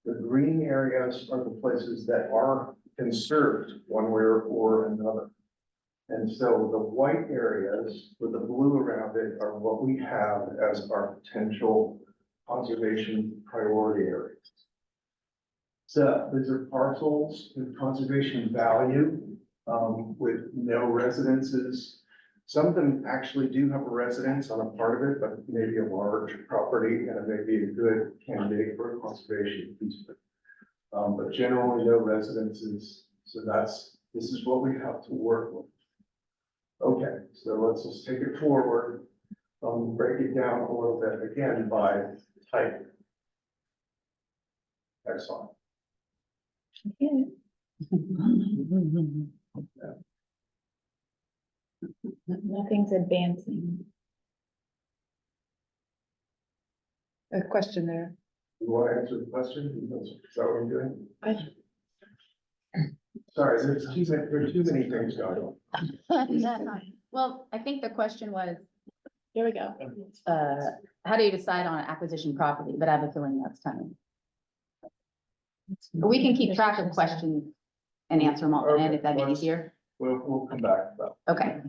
The green areas are the places that are conserved one way or another. And so the white areas with the blue around it are what we have as our potential conservation priority areas. So these are parcels with conservation value, with no residences. Some of them actually do have a residence on a part of it, but maybe a large property, and it may be a good candidate for a conservation piece. But generally no residences. So this is what we have to work with. Okay, so let's just take it forward. Break it down a little bit again by type. Excellent. Nothing's advancing. A question there. You want to answer the question? Is that what I'm doing? I- Sorry, there's too many things going on. Well, I think the question was, Here we go. how do you decide on an acquisition property? But I have a feeling that's coming. But we can keep track of questions and answer them all at the end if that'd be easier. We'll come back to that. Okay.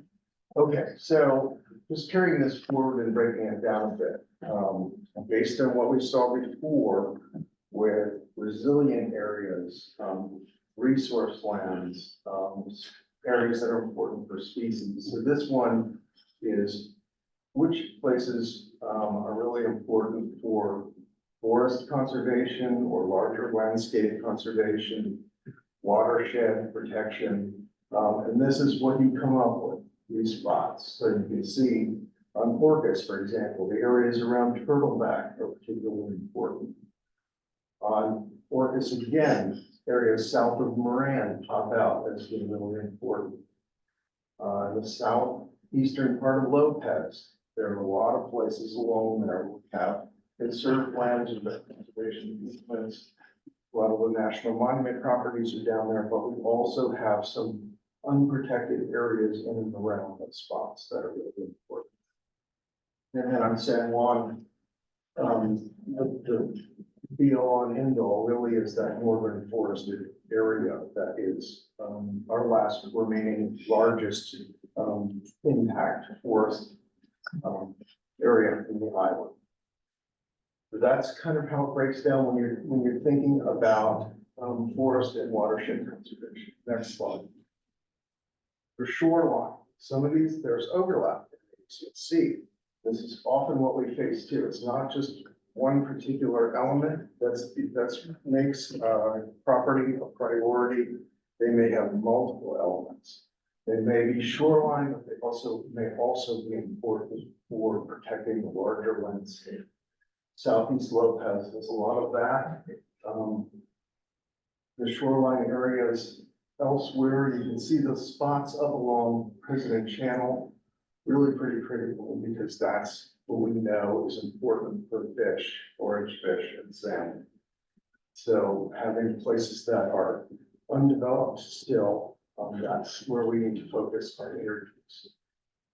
Okay, so just carrying this forward and breaking it down a bit, based on what we saw before with resilient areas, resource lands, areas that are important for species. So this one is which places are really important for forest conservation or larger landscape conservation, watershed protection, and this is what you come up with, these spots. So you can see on Orcas, for example, the areas around Turtleback are particularly important. On Orcas again, areas south of Moran pop out as being really important. The southeastern part of Lopez, there are a lot of places along there we have conserved lands and conservation easements. A lot of the national monument properties are down there, but we also have some unprotected areas in and around those spots that are really important. And then on San Juan, the be all and end all really is that northern forested area that is our last remaining largest impact forest area in the island. So that's kind of how it breaks down when you're thinking about forest and watershed conservation. Next slide. For shoreline, some of these there's overlap. So let's see. This is often what we face too. It's not just one particular element that's makes property a priority. They may have multiple elements. They may be shoreline, but they may also be important for protecting the larger landscape. Southeast Lopez has a lot of that. The shoreline areas elsewhere. You can see the spots up along President Channel. Really pretty critical because that's what we know is important for fish, forage fish and salmon. So having places that are undeveloped still, that's where we need to focus our energies.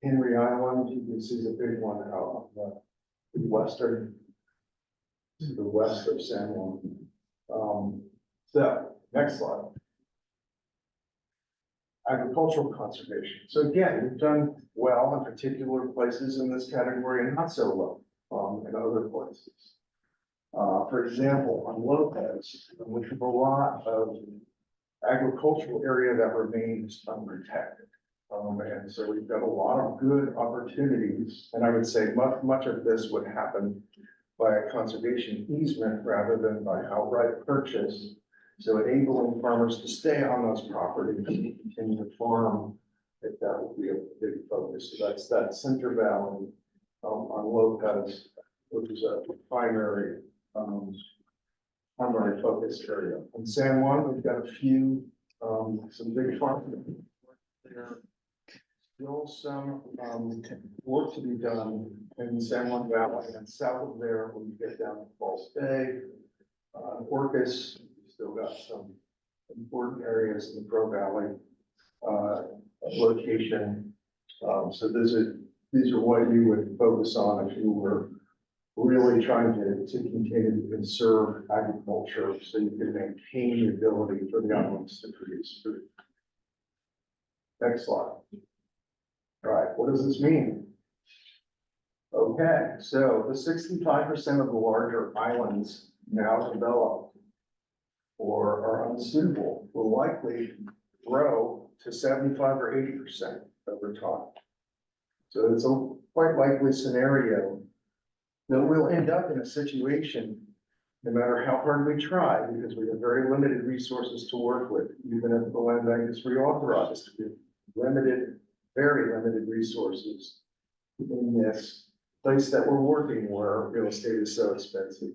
Henry Island, you can see the big one out on the western, to the west of San Juan. So next slide. Agricultural conservation. So again, we've done well in particular places in this category and not so well in other places. For example, on Lopez, we have a lot of agricultural area that remains unprotected. And so we've got a lot of good opportunities, and I would say much of this would happen by a conservation easement rather than by outright purchase. So enabling farmers to stay on those properties and continue to farm, if that would be a big focus. So that's that Center Valley on Lopez, which is a primary focus area. In San Juan, we've got a few, some big farms. There still some work to be done in San Juan Valley and south of there when you get down to False Bay, Orcas. Still got some important areas in the Pro Valley location. So these are what you would focus on if you were really trying to continue to conserve agriculture so you can maintain the ability for the islands to produce food. Next slide. All right, what does this mean? Okay, so the 65% of the larger islands now developed or are unsuitable will likely grow to 75 or 80% over time. So it's a quite likely scenario that we'll end up in a situation, no matter how hard we try, because we have very limited resources to work with, even if the land bank is reauthorized, limited, very limited resources in this place that we're working where real estate is so expensive.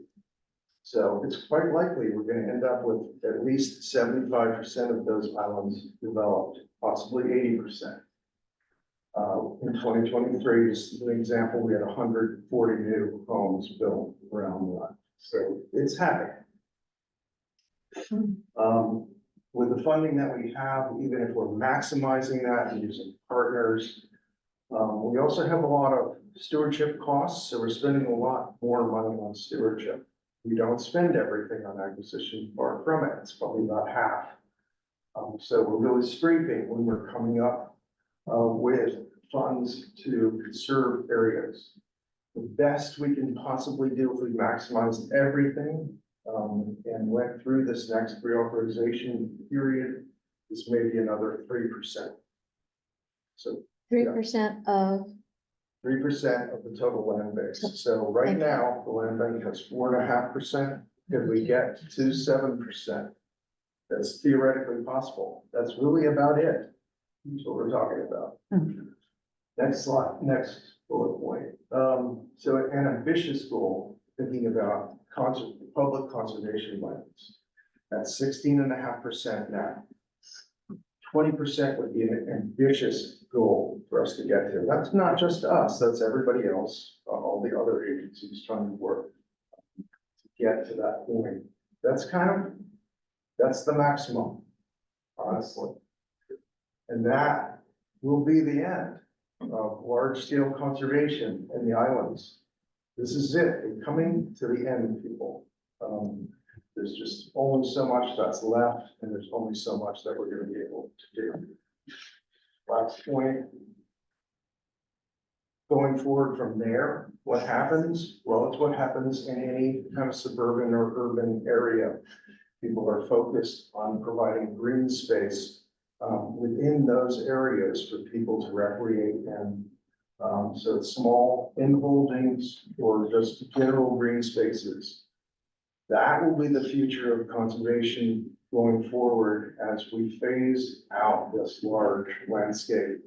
So it's quite likely we're going to end up with at least 75% of those islands developed, possibly 80%. In 2023, just as an example, we had 140 new homes built around the island. So it's happening. With the funding that we have, even if we're maximizing that and using partners, we also have a lot of stewardship costs. So we're spending a lot more money on stewardship. We don't spend everything on acquisition, far from it. It's probably about half. So we're really scraping when we're coming up with funds to conserve areas. The best we can possibly do if we maximize everything and went through this next reauthorization period is maybe another 3%. So 3% of, 3% of the total land base. So right now, the land bank has 4.5%. If we get to 7%, that's theoretically possible. That's really about it. That's what we're talking about. Next slide, next bullet point. So an ambitious goal, thinking about public conservation lands, that's 16.5% now. 20% would be an ambitious goal for us to get to. That's not just us, that's everybody else, all the other agencies trying to work to get to that point. That's the maximum, honestly. And that will be the end of large-scale conservation in the islands. This is it. We're coming to the end, people. There's just only so much that's left, and there's only so much that we're going to be able to do. Last point. Going forward from there, what happens? Well, it's what happens in any kind of suburban or urban area. People are focused on providing green space within those areas for people to recreate in. So it's small inholdings or just general green spaces. That will be the future of conservation going forward as we phase out this large landscape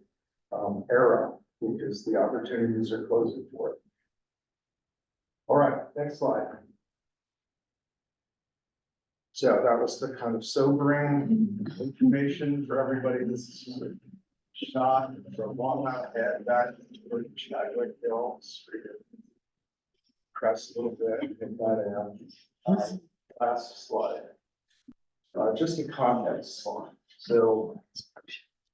era, because the opportunities are closing for it. All right, next slide. So that was the kind of sobering information for everybody. This is a shot from Long Head back to Chadwick Hill Street. Press a little bit, get that in. Last slide. Just a context slide. So,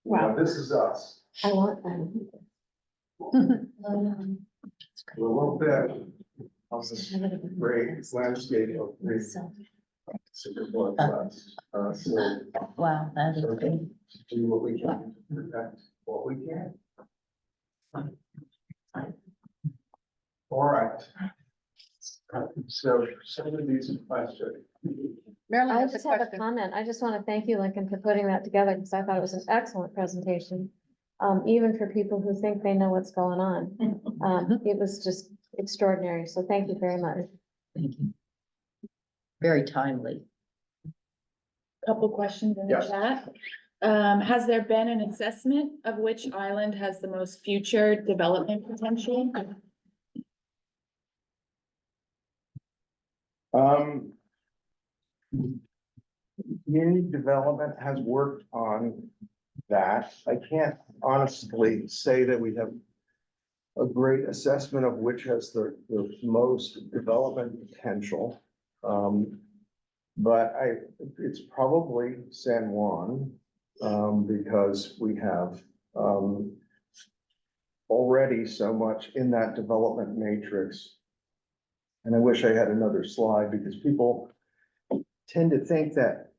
you know, this is us. I want that. We're a little bit of this great landscape of great super blood class. So Wow, that is good. do what we can to protect what we can. All right. So some of these questions. Marilyn I has a just have a question. comment. I just want to thank you, Lincoln, for putting that together because I thought it was an excellent presentation. Even for people who think they know what's going on. It was just extraordinary. So thank you very much. Thank you. Very timely. Couple questions in the Yes. chat. Has there been an assessment of which island has the most future development potential? Community development has worked on that. I can't honestly say that we have a great assessment of which has the most development potential. But it's probably San Juan, because we have, already so much in that development matrix. And I wish I had another slide because people tend to think that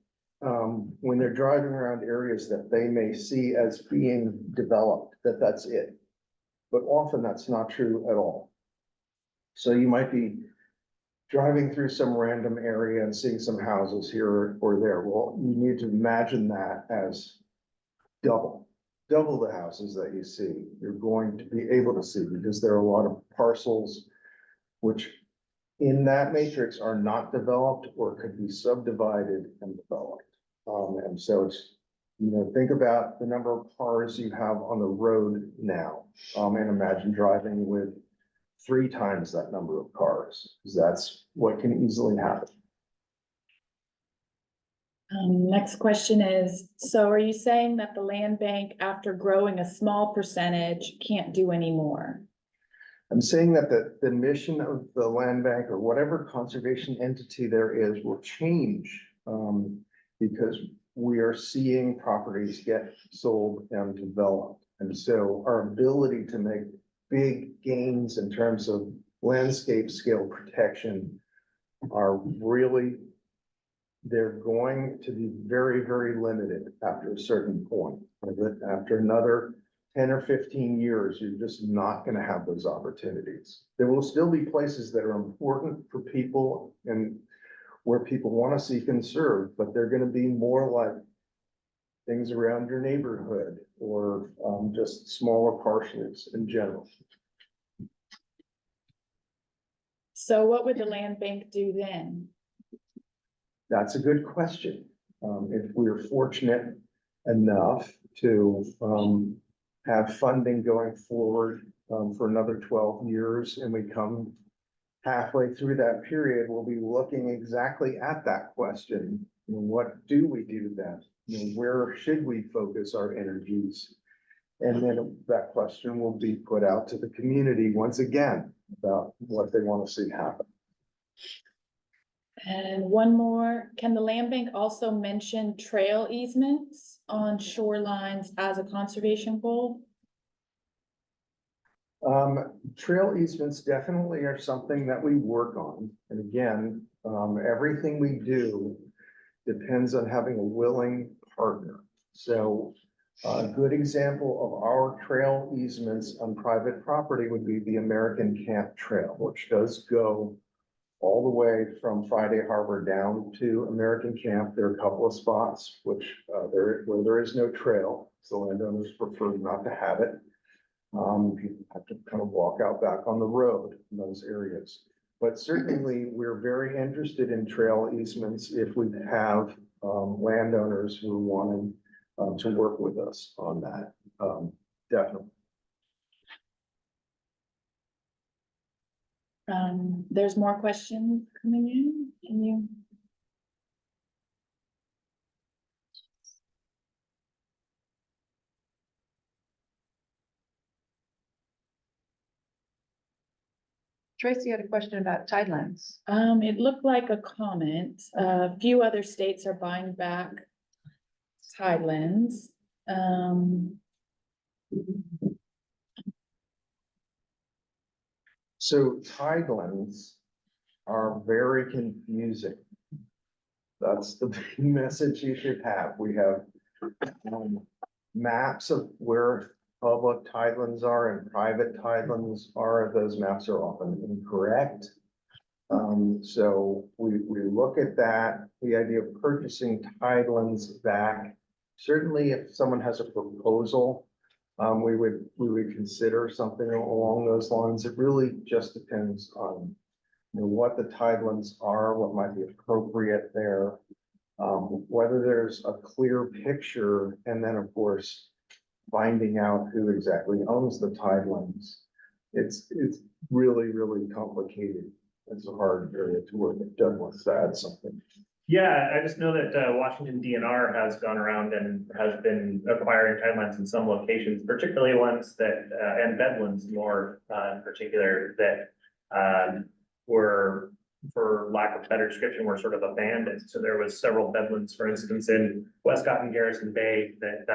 when they're driving around areas that they may see as being developed, that's it. But often that's not true at all. So you might be driving through some random area and seeing some houses here or there. Well, you need to imagine that as double the houses that you see. You're going to be able to see because there are a lot of parcels which in that matrix are not developed or could be subdivided and developed. And so it's, you know, think about the number of cars you have on the road now, and imagine driving with 3 times that number of cars, because that's what can easily happen. Next question is, so are you saying that the land bank, after growing a small percentage, can't do any more? I'm saying that the mission of the land bank or whatever conservation entity there is will change, because we are seeing properties get sold and developed. And so our ability to make big gains in terms of landscape scale protection are really, they're going to be very, very limited after a certain point. After another 10 or 15 years, you're just not going to have those opportunities. There will still be places that are important for people and where people want to see conserved, but they're going to be more like things around your neighborhood or just smaller parcels in general. So what would the land bank do then? That's a good question. If we're fortunate enough to have funding going forward for another 12 years and we come halfway through that period, we'll be looking exactly at that question. You know, what do we do then? You know, where should we focus our energies? And then that question will be put out to the community once again about what they want to see happen. And one more, can the land bank also mention trail easements on shorelines as a conservation goal? Trail easements definitely are something that we work on. And again, everything we do depends on having a willing partner. So a good example of our trail easements on private property would be the American Camp Trail, which does go all the way from Friday Harbor down to American Camp. There are a couple of spots which where there is no trail, so landowners prefer not to have it. People have to kind of walk out back on the road in those areas. But certainly, we're very interested in trail easements if we have landowners who are wanting to work with us on that. Definitely. There's more questions coming in. Can you? Tracy had a question about Tidelands. It looked like a comment. A few other states are buying back tidelands. So tidelands are very confusing. That's the big message you should have. We have maps of where public tidelands are and private tidelands are. Those maps are often incorrect. So we look at that, the idea of purchasing tidelands back. Certainly if someone has a proposal, we would consider something along those lines. It really just depends on, you know, what the tidelands are, what might be appropriate there. Whether there's a clear picture, and then of course, finding out who exactly owns the tidelands. It's really, really complicated. It's a hard area to work. Doug wants to add something. Yeah, I just know that Washington DNR has gone around and has been acquiring tidelands in some locations, particularly ones that, and bedlands more in particular, that were, for lack of better description, were sort of abandoned. So there was several bedlands, for instance, in Westcott and Garrison Bay that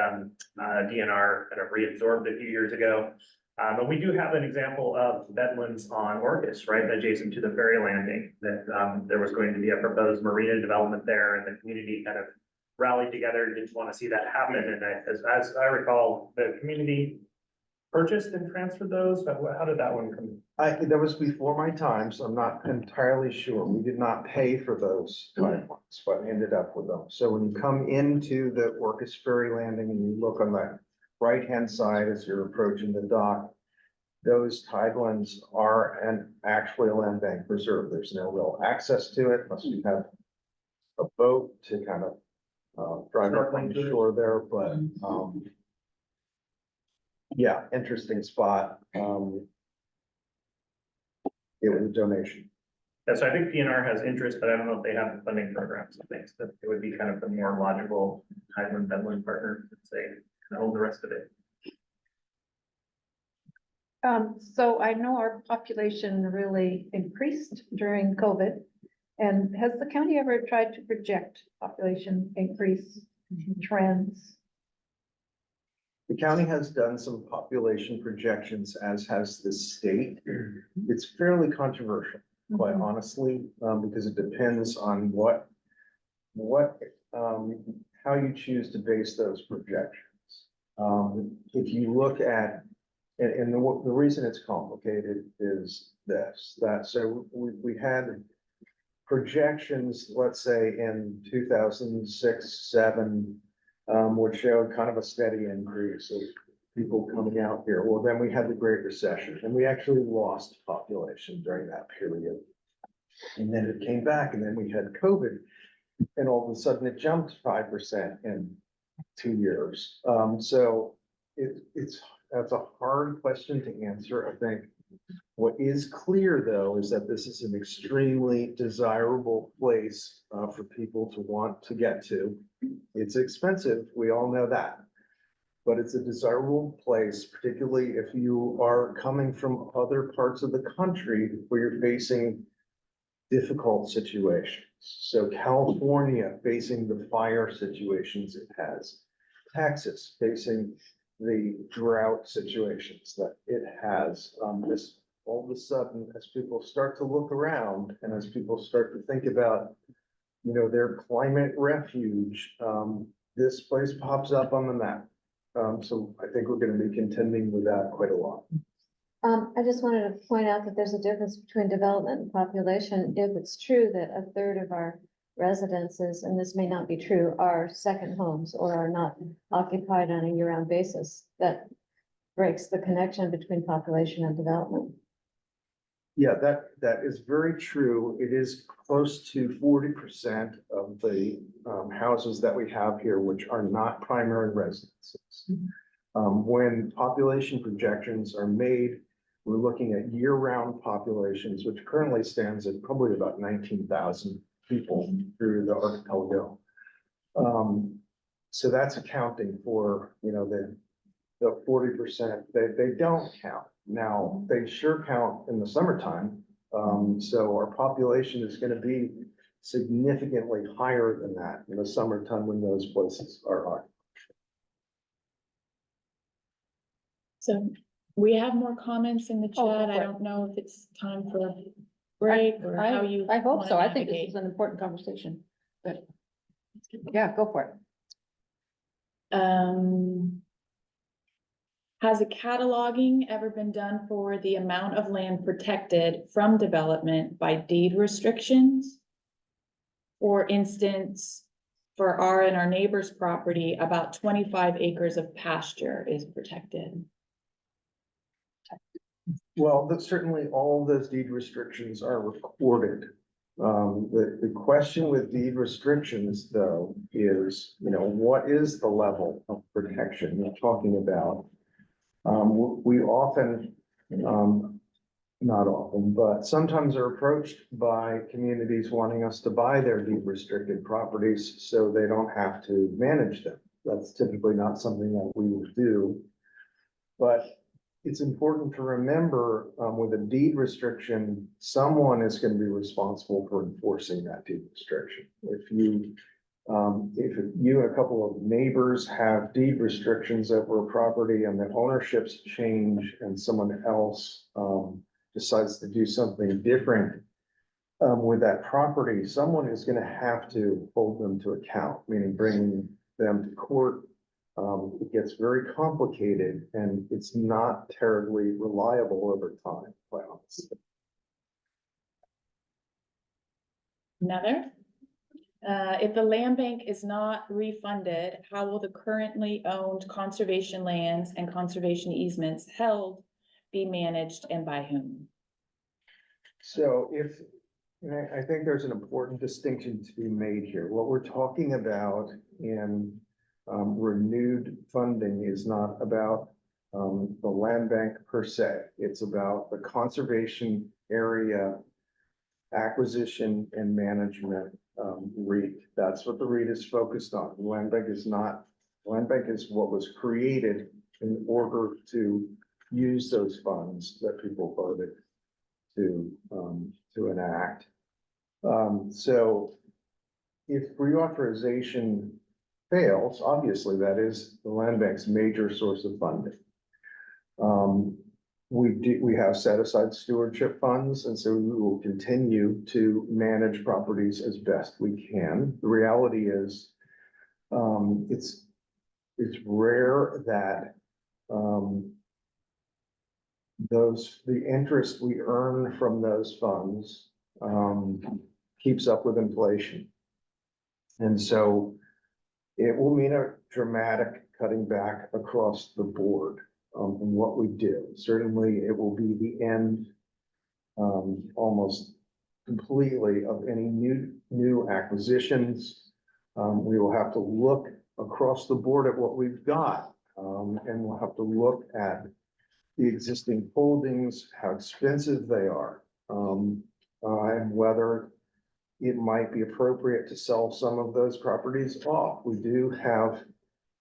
DNR kind of reabsorbed a few years ago. And we do have an example of bedlands on Orcas, right, adjacent to the ferry landing, that there was going to be a proposed marina development there, and the community kind of rallied together and didn't want to see that happen. And as I recall, the community purchased and transferred those, but how did that one come? That was before my time, so I'm not entirely sure. We did not pay for those timelines, but ended up with them. So when you come into the Orcas Ferry Landing and you look on the right-hand side as you're approaching the dock, those tidelands are actually a land bank reserve. There's no real access to it unless you have a boat to kind of drive up on the shore there, but yeah, interesting spot. It was a donation. Yeah, so I think DNR has interest, but I don't know if they have funding programs and things, that it would be kind of the more logical Tideland Bedland partner, let's say, and own the rest of it. So I know our population really increased during COVID. And has the county ever tried to project population increase trends? The county has done some population projections, as has the state. It's fairly controversial, quite honestly, because it depends on how you choose to base those projections. If you look at, and the reason it's complicated is so we had projections, let's say in 2006, 2007, which showed kind of a steady increase of people coming out here. Well, then we had the Great Recession, and we actually lost population during that period. And then it came back, and then we had COVID, and all of a sudden it jumped 5% in 2 years. So that's a hard question to answer. I think what is clear, though, is that this is an extremely desirable place for people to want to get to. It's expensive, we all know that, but it's a desirable place, particularly if you are coming from other parts of the country where you're facing difficult situations. So California facing the fire situations it has, Texas facing the drought situations that it has. This all of a sudden, as people start to look around and as people start to think about, you know, their climate refuge, this place pops up on the map. So I think we're going to be contending with that quite a lot. I just wanted to point out that there's a difference between development and population. If it's true that a third of our residences, and this may not be true, are second homes or are not occupied on a year-round basis, that breaks the connection between population and development. Yeah, that is very true. It is close to 40% of the houses that we have here, which are not primary residences. When population projections are made, we're looking at year-round populations, which currently stands at probably about 19,000 people through the archipelago. So that's accounting for, you know, the 40%. They don't count. Now, they sure count in the summertime So our population is gonna be significantly higher than that in the summertime when those places are occupied. So we have more comments in the Oh, go chat. for I it. don't know if it's time for a break or how you. I hope wanna so. I think this navigate. is an important conversation, but yeah, go for it. Has a cataloging ever been done for the amount of land protected from development by deed restrictions? For instance, for our and our neighbor's property, about 25 acres of pasture is protected. Well, but certainly all those deed restrictions are recorded. The question with deed restrictions, though, is, what is the level of protection you're talking about? We often, not often, but sometimes are approached by communities wanting us to buy their deed restricted properties so they don't have to manage them. That's typically not something that we will do. But it's important to remember, with a deed restriction, someone is going to be responsible for enforcing that deed restriction. If you and a couple of neighbors have deed restrictions over a property and the ownerships change and someone else decides to do something different with that property, someone is going to have to hold them to account, meaning bringing them to court. It gets very complicated and it's not terribly reliable over time, quite honestly. Another? If the land bank is not refunded, how will the currently owned conservation lands and conservation easements held be managed and by whom? So I think there's an important distinction to be made here. What we're talking about in renewed funding is not about the land bank per se. It's about the conservation area acquisition and management REIT. That's what the REIT is focused on. Land bank is not. Land bank is what was created in order to use those funds that people voted to enact. So if reauthorization fails, obviously that is the land bank's major source of funding. We have set aside stewardship funds, and so we will continue to manage properties as best we can. The reality is, it's rare that the interest we earn from those funds keeps up with inflation. And so it will mean a dramatic cutting back across the board in what we do. Certainly, it will be the end almost completely of any new acquisitions. We will have to look across the board at what we've got, and we'll have to look at the existing holdings, how expensive they are, and whether it might be appropriate to sell some of those properties off. We do have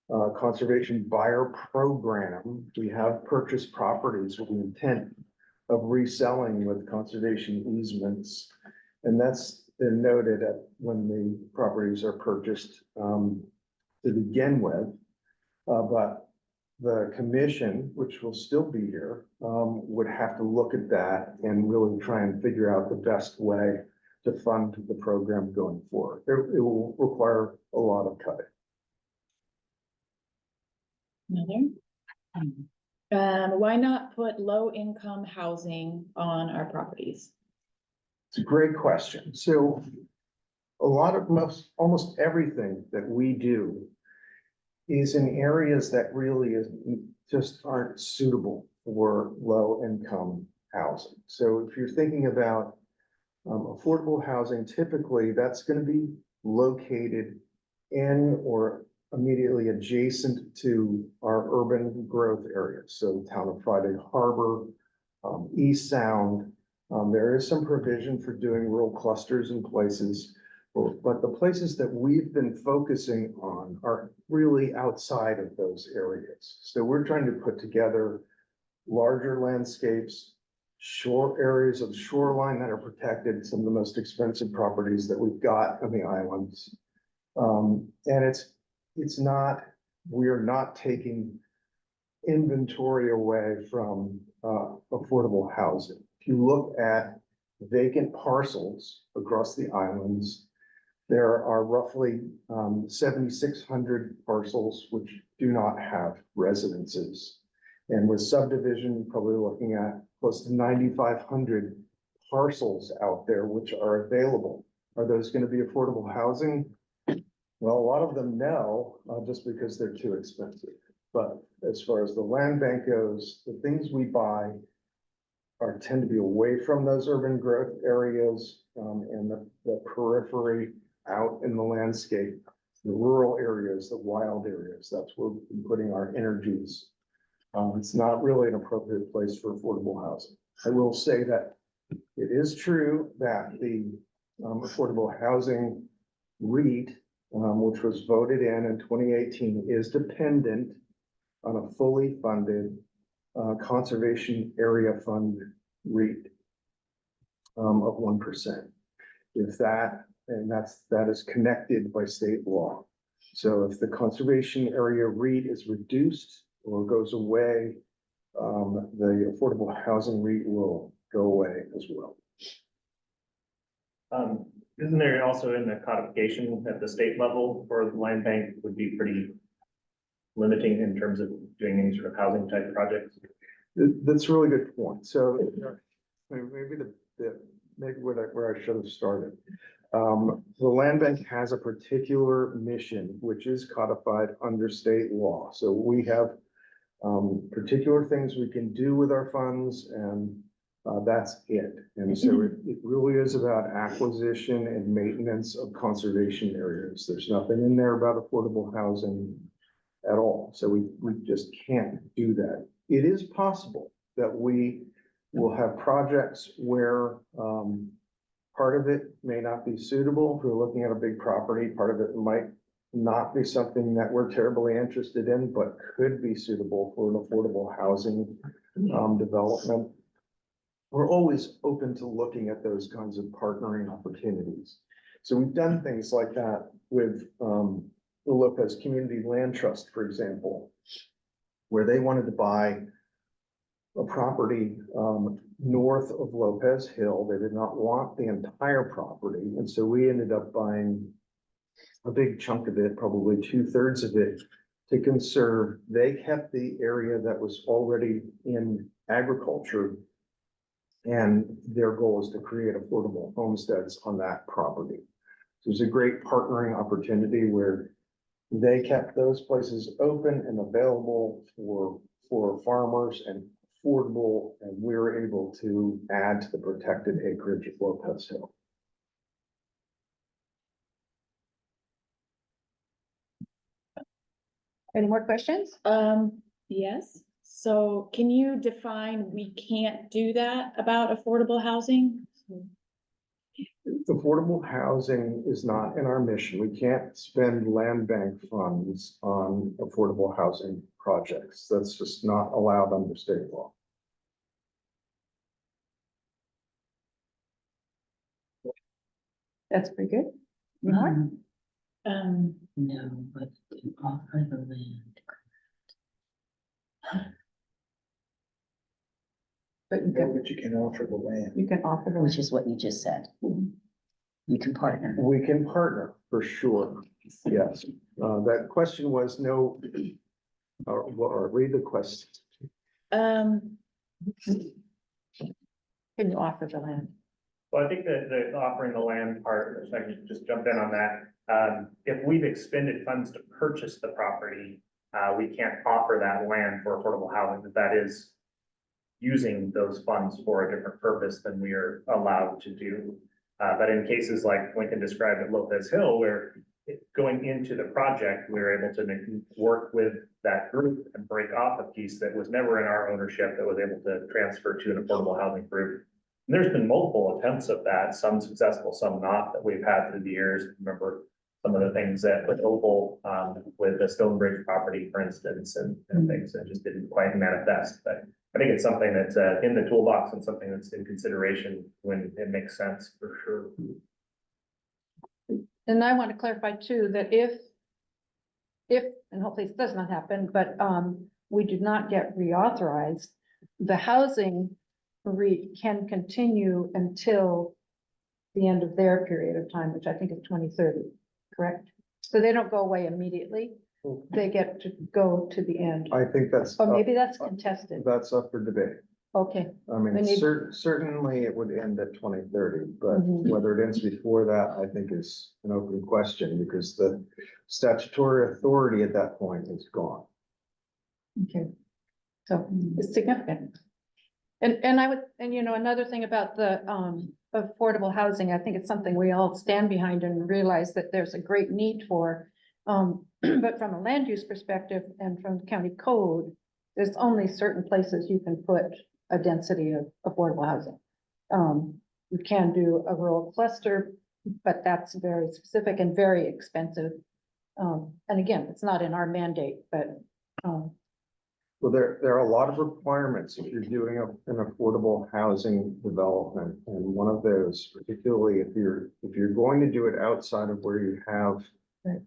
a conservation buyer program. We have purchased properties with the intent of reselling with conservation easements. And that's been noted at when the properties are purchased to begin with. But the commission, which will still be here, would have to look at that and really try and figure out the best way to fund the program going forward. It will require a lot of cutting. Another? Why not put low-income housing on our properties? It's a great question. So almost everything that we do is in areas that really just aren't suitable for low-income housing. So if you're thinking about affordable housing, typically that's going to be located in or immediately adjacent to our urban growth areas. So the town of Friday Harbor, East Sound. There is some provision for doing rural clusters in places, but the places that we've been focusing on are really outside of those areas. So we're trying to put together larger landscapes shore areas of shoreline that are protected, some of the most expensive properties that we've got on the islands. And it's not, we're not taking inventory away from affordable housing. If you look at vacant parcels across the islands, there are roughly 7,600 parcels which do not have residences. And with subdivision, probably looking at close to 9,500 parcels out there which are available. Are those going to be affordable housing? Well, a lot of them no, just because they're too expensive. But as far as the land bank goes, the things we buy tend to be away from those urban growth areas, and the periphery out in the landscape, the rural areas, the wild areas. That's where we're putting our energies. It's not really an appropriate place for affordable housing. I will say that it is true that the affordable housing REIT, which was voted in 2018, is dependent on a fully funded conservation area fund REIT of 1%. If that, and that is connected by state law. So if the conservation area REIT is reduced or goes away, the affordable housing REIT will go away as well. Isn't there also in the codification at the state level for the land bank would be pretty limiting in terms of doing any sort of housing type projects? That's a really good point. So maybe maybe where I should have started. The land bank has a particular mission, which is codified under state law. So we have particular things we can do with our funds, and that's it. And so it really is about acquisition and maintenance of conservation areas. There's nothing in there about affordable housing at all. So we just can't do that. It is possible that we will have projects where part of it may not be suitable. If we're looking at a big property, part of it might not be something that we're terribly interested in, but could be suitable for an affordable housing development. We're always open to looking at those kinds of partnering opportunities. So we've done things like that with the Lopez Community Land Trust, for example, where they wanted to buy a property north of Lopez Hill. They did not want the entire property. And so we ended up buying a big chunk of it, probably 2/3 of it, to conserve. They kept the area that was already in agriculture, and their goal is to create affordable homesteads on that property. So it's a great partnering opportunity where they kept those places open and available for farmers and affordable, and we're able to add to the protected acreage of Lopez Hill. Any more questions? Yes. So can you define we can't do that about affordable housing? Affordable housing is not in our mission. We can't spend land bank funds on affordable housing projects. That's just not allowed under state law. That's pretty good. No, Um, but to offer the land. But you can, But you can offer the land. you can offer them. Which is what you just said. You can partner. We can partner for sure. Yes. That question was no, or read the question. um, Can you offer the land? Well, I think that the offering the land part, if I can just jump in on that. If we've expended funds to purchase the property, we can't offer that land for affordable housing. That is using those funds for a different purpose than we are allowed to do. But in cases like Lincoln described at Lopez Hill, where going into the project, we were able to work with that group and break off a piece that was never in our ownership that was able to transfer to an affordable housing group. And there's been multiple attempts of that, some successful, some not, that we've had through the years. Remember some of the things that with Opal, with the Stonebridge property, for instance, and things that just didn't quite manifest. But I think it's something that's in the toolbox and something that's in consideration when it makes sense, for sure. And I want to clarify too, that if, and hopefully this does not happen, but, we do not get reauthorized, the housing REIT can continue until the end of their period of time, which I think is 2030, correct? So they don't go away immediately. They get to go to the end. I think that's, Or maybe that's contested. that's up for debate. Okay, I mean, We need- certainly it would end at 2030, but Mhm. whether it ends before that, I think is an open question because the statutory authority at that point is gone. okay. So it's significant. And I would, and you know, another thing about the affordable housing, I think it's something we all stand behind and realize that there's a great need for. But from a land use perspective and from county code, there's only certain places you can put a density of affordable housing. You can do a rural cluster, but that's very specific and very expensive. And again, it's not in our mandate, but Well, there are a lot of requirements if you're doing an affordable housing development. And one of those, particularly if you're going to do it outside of where you have Right.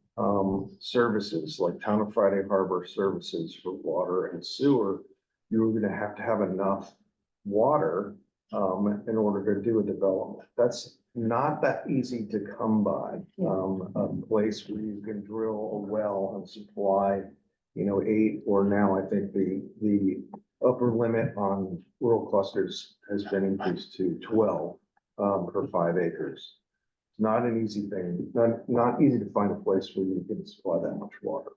Services like Town of Friday Harbor services for water and sewer, you're gonna have to have enough water in order to do a development. That's not that easy to come by. A place where you can drill a well and supply, 8, or now I think the upper limit on rural clusters has been increased to 12 per 5 acres. It's not an easy thing, not easy to find a place where you can supply that much water.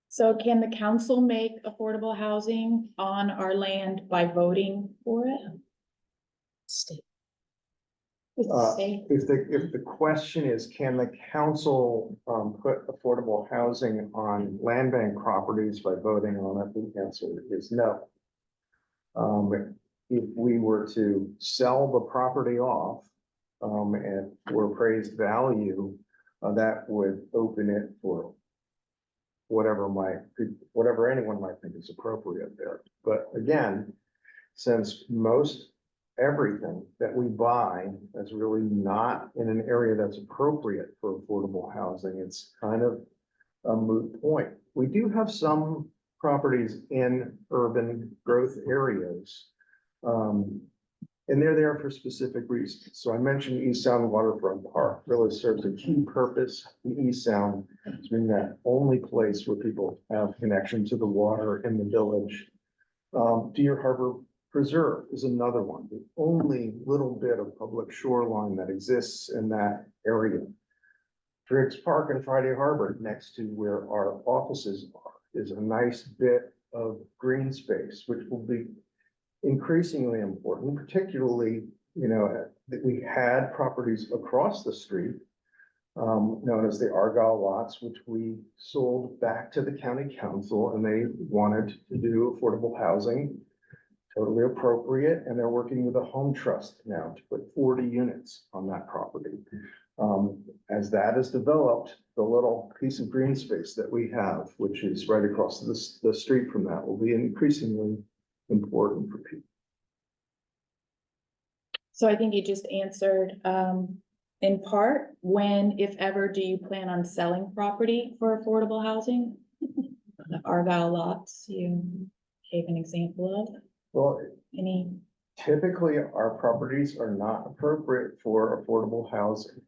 So can the council make affordable housing on our land by voting for it? State. With the state? If the question is, can the council put affordable housing on land bank properties by voting on it, the answer is no. If we were to sell the property off and for appraised value, that would open it for whatever anyone might think is appropriate there. But again, since most everything that we buy is really not in an area that's appropriate for affordable housing, it's kind of a moot point. We do have some properties in urban growth areas. And they're there for specific reasons. So I mentioned East Sound Waterfront Park really serves a key purpose. The East Sound has been that only place where people have connection to the water in the village. Deer Harbor Preserve is another one, the only little bit of public shoreline that exists in that area. Driggs Park and Friday Harbor, next to where our offices are, is a nice bit of green space, which will be increasingly important, particularly, that we had properties across the street, known as the Argyle lots, which we sold back to the county council, and they wanted to do affordable housing. Totally appropriate, and they're working with a home trust now to put 40 units on that property. As that is developed, the little piece of green space that we have, which is right across the street from that, will be increasingly important for people. So I think you just answered, in part, when, if ever, do you plan on selling property for affordable housing? The Argyle lots you gave an example of, Well, any? typically, our properties are not appropriate for affordable housing.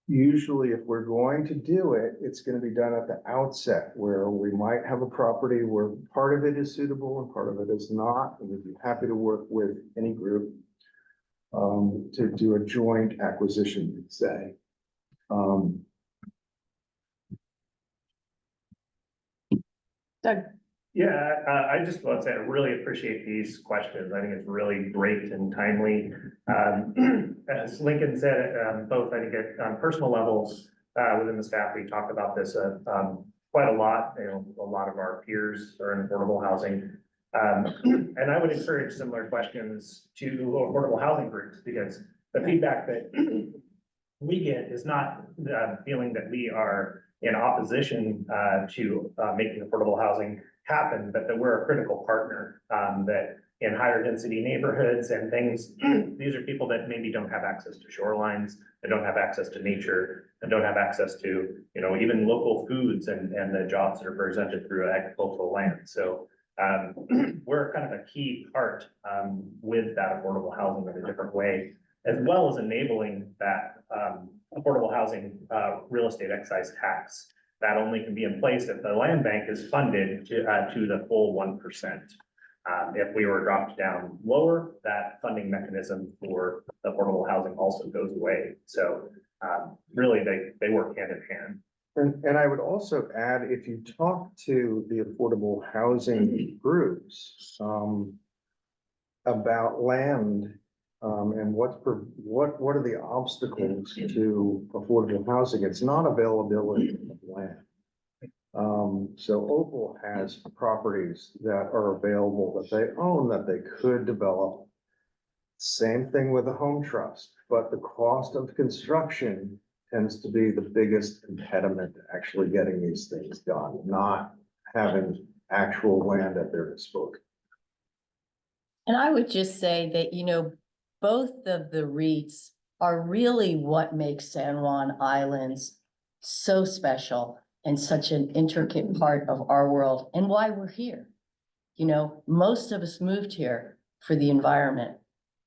Usually, if we're going to do it, it's going to be done at the outset where we might have a property where part of it is suitable and part of it is not. And we'd be happy to work with any group to do a joint acquisition, you'd say. Doug, Yeah, I just want to say I really appreciate these questions. I think it's really great and timely. As Lincoln said, both I think on personal levels within the staff, we talked about this quite a lot. A lot of our peers are in affordable housing. And I would encourage similar questions to affordable housing groups because the feedback that we get is not feeling that we are in opposition to making affordable housing happen, but that we're a critical partner, that in higher density neighborhoods and things, these are people that maybe don't have access to shorelines, they don't have access to nature, and don't have access to, you know, even local foods and the jobs that are presented through agricultural land. So we're kind of a key part with that affordable housing in a different way, as well as enabling that affordable housing real estate excise tax. That only can be in place if the land bank is funded to the full 1%. If we were dropped down lower, that funding mechanism for affordable housing also goes away. So really, they work hand in hand. And I would also add, if you talk to the affordable housing groups, about land, and what are the obstacles to affordable housing? It's not availability of land. So Opal has properties that are available that they own, that they could develop. Same thing with the home trust, but the cost of construction tends to be the biggest impediment to actually getting these things done, not having actual land at their disposal. And I would just say that, you know, both of the REITs are really what makes San Juan Islands so special and such an intricate part of our world and why we're here. You know, most of us moved here for the environment,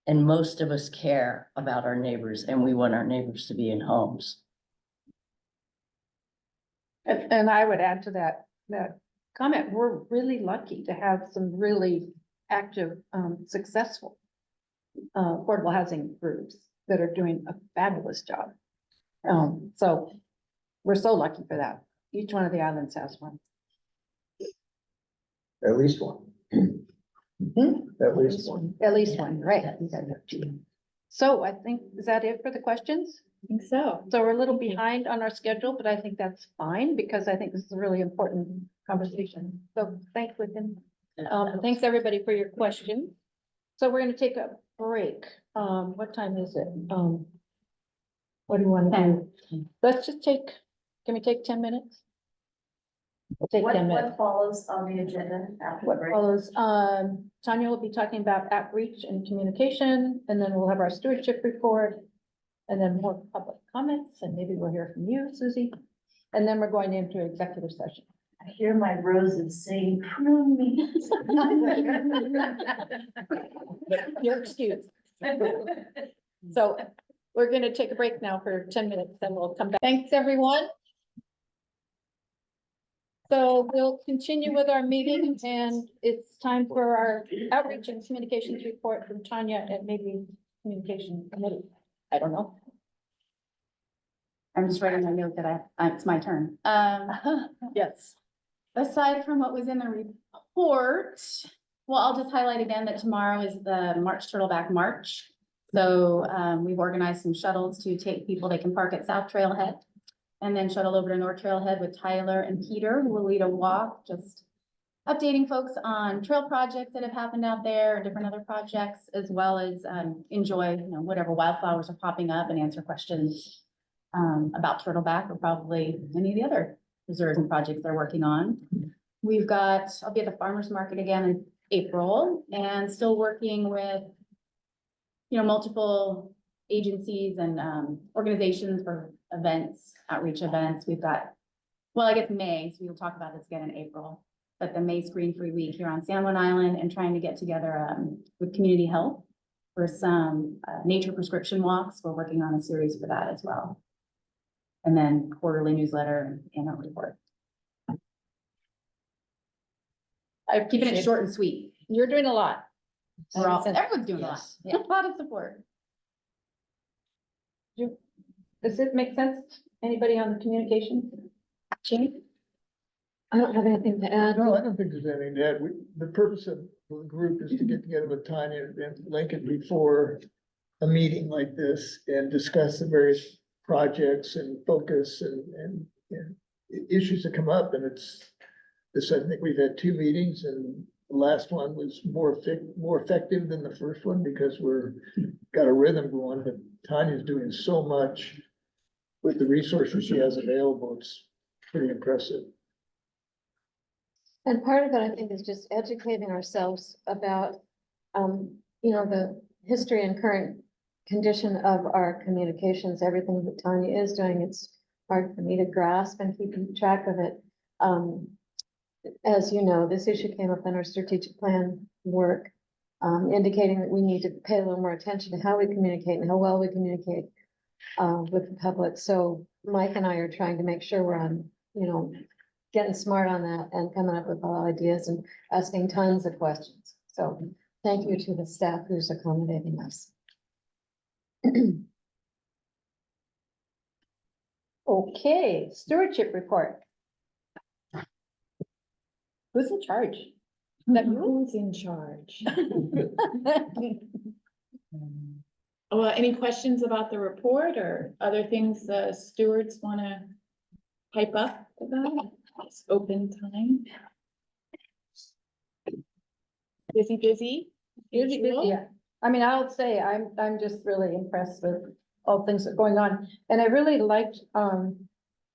and most of us care about our neighbors, and we want our neighbors to be in homes. And I would add to that comment, we're really lucky to have some really active, successful affordable housing groups that are doing a fabulous job. So we're so lucky for that. Each one of the islands has one. At least one. At least one. At least one, right. So I think, is that it for the questions? I think so. So we're a little behind on our schedule, but I think that's fine because I think this is a really important conversation. So thanks, Wiccan. Thanks, everybody, for your questions. So we're gonna take a break. What time is it? What do you want to do? Let's just take, can we take 10 minutes? We'll take 10 minutes. What follows on the agenda after the What break? follows, Tanya will be talking about outreach and communication, and then we'll have our stewardship report. And then more public comments, and maybe we'll hear from you, Susie. And then we're going into executive session. I hear my roses saying, prune me. You're excused. So we're gonna take a break now for 10 minutes, then we'll come back. Thanks, everyone. So we'll continue with our meeting, and it's time for our outreach and communications report from Tanya and maybe communication committee. I don't know. I'm just writing my note that it's my turn. Yes. Aside from what was in the report, well, I'll just highlight again that tomorrow is the March Turtleback March. So we've organized some shuttles to take people, they can park at South Trailhead and then shuttle over to North Trailhead with Tyler and Peter, who will lead a walk, just updating folks on trail projects that have happened out there, different other projects, as well as enjoy, you know, whatever wildflowers are popping up and answer questions about Turtleback or probably any of the other reserves and projects they're working on. We've got, I'll be at the farmer's market again in April and still working with, you know, multiple agencies and organizations for events, outreach events. We've got, well, I guess May, so we'll talk about this again in April, but the May Screen Free Week here on San Juan Island and trying to get together with Community Health for some nature prescription walks. We're working on a series for that as well. And then quarterly newsletter and a report. I'm Keeping it short and sweet. You're doing a lot. Everyone's doing a lot. Yes. Yeah, a lot of support. Does it make sense? Anybody on the communication? Jean? I don't have anything to add. No, I don't think there's anything to add. The purpose of the group is to get together with Tanya and Lincoln before a meeting like this and discuss the various projects and focus and issues that come up. And I think we've had 2 meetings, and the last one was more effective than the first one because got a rhythm going, but Tanya's doing so much with the resources she has available. pretty impressive. And part of it, I think, is just educating ourselves about, the history and current condition of our communications, everything that Tanya is doing. It's hard for me to grasp and keeping track of it. As you know, this issue came up in our strategic plan work, indicating that we need to pay a little more attention to how we communicate and how well we communicate with the public. So Mike and I are trying to make sure we're on, getting smart on that and coming up with all ideas and asking tons of questions. So thank you to the staff who's accommodating us. Okay, stewardship report. Who's in charge? That you? Who's in charge? Well, any questions about the report or other things the stewards want to pipe up about? It's open time. Busy, busy? Busy, yeah. I mean, I'll say, I'm just really impressed with all things that are going on. And I really liked, the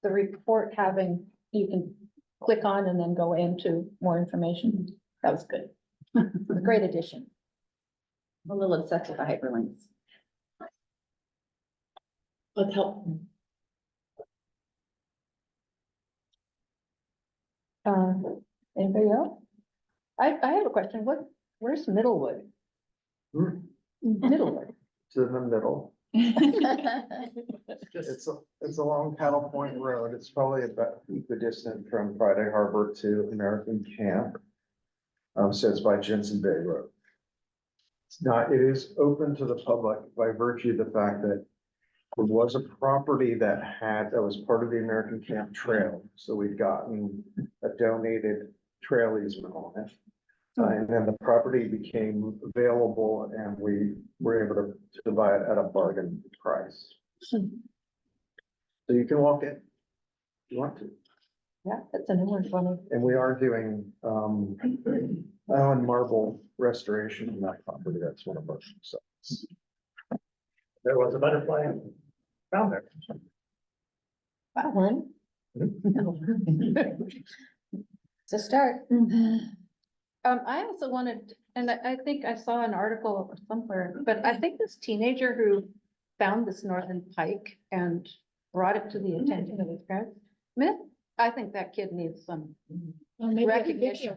report having, you can click on and then go into more information. That was good. A great addition. I'm a little obsessed with the hyperlinks. Let's help. Anybody else? I have a question. Where's Middlewood? Middlewood. It's in the middle. It's along Paddle Point Road. It's probably about equidistant from Friday Harbor to American Camp. So it's by Jensen Bay Road. It is open to the public by virtue of the fact that there was a property that was part of the American Camp Trail. So we'd gotten a donated trail easement on it. And then the property became available and we were able to buy it at a bargain price. So you can walk in if you want to. Yeah, that's a new one for me. And we are doing island marble restoration on that property. That's one of our sites. There was a butterfly found there. Wow, one. It's a start. I also wanted, and I think I saw an article somewhere, but I think this teenager who found this northern pike and brought it to the attention of his parents. I think that kid needs some recognition.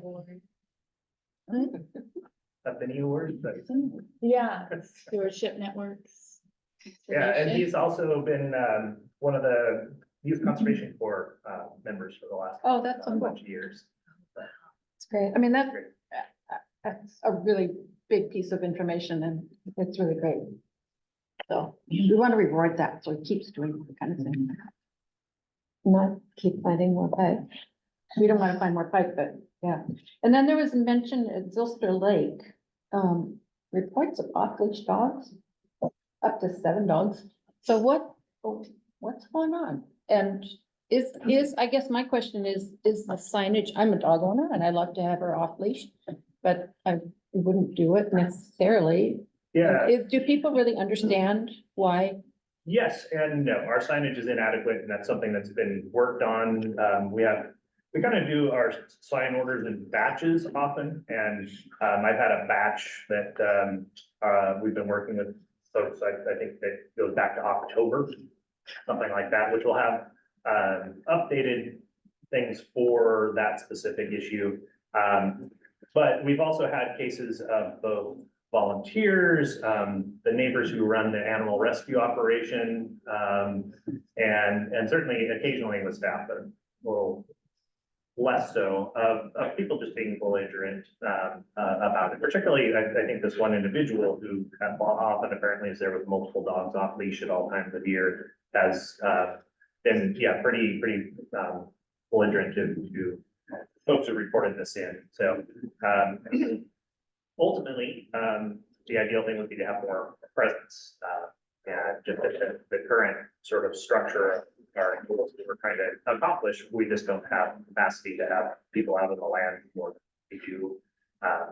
That's the new word, but Yeah, stewardship networks. yeah, and he's also been one of the Youth Conservation Corps members for the last Oh, that's so bunch of years. It's great. I mean, that's a really big piece of information and it's really great. So we want to reward that, so it keeps doing that kind of thing. Not keep finding more pike. We don't want to find more pike, but yeah. And then there was a mention at Zilster Lake, reports of off-leash dogs, up to 7 dogs. So what's going on? And I guess my question is the signage, I'm a dog owner and I love to have her off leash, but I wouldn't do it necessarily. Yeah. Do people really understand why? Yes, and no, our signage is inadequate, and that's something that's been worked on. We kind of do our sign orders in batches often, and I've had a batch that we've been working with folks, I think that goes back to October, something like that, which will have updated things for that specific issue. But we've also had cases of both volunteers, the neighbors who run the animal rescue operation, and certainly occasionally with staff, but a little less so of people just being belligerent about it. Particularly, I think this one individual who often apparently is there with multiple dogs off leash at all times of year has been, yeah, pretty belligerent to folks who reported this in. So ultimately, the ideal thing would be to have more presence. And just the current sort of structure of our tools that we're trying to accomplish, we just don't have capacity to have people out on the land more than we do.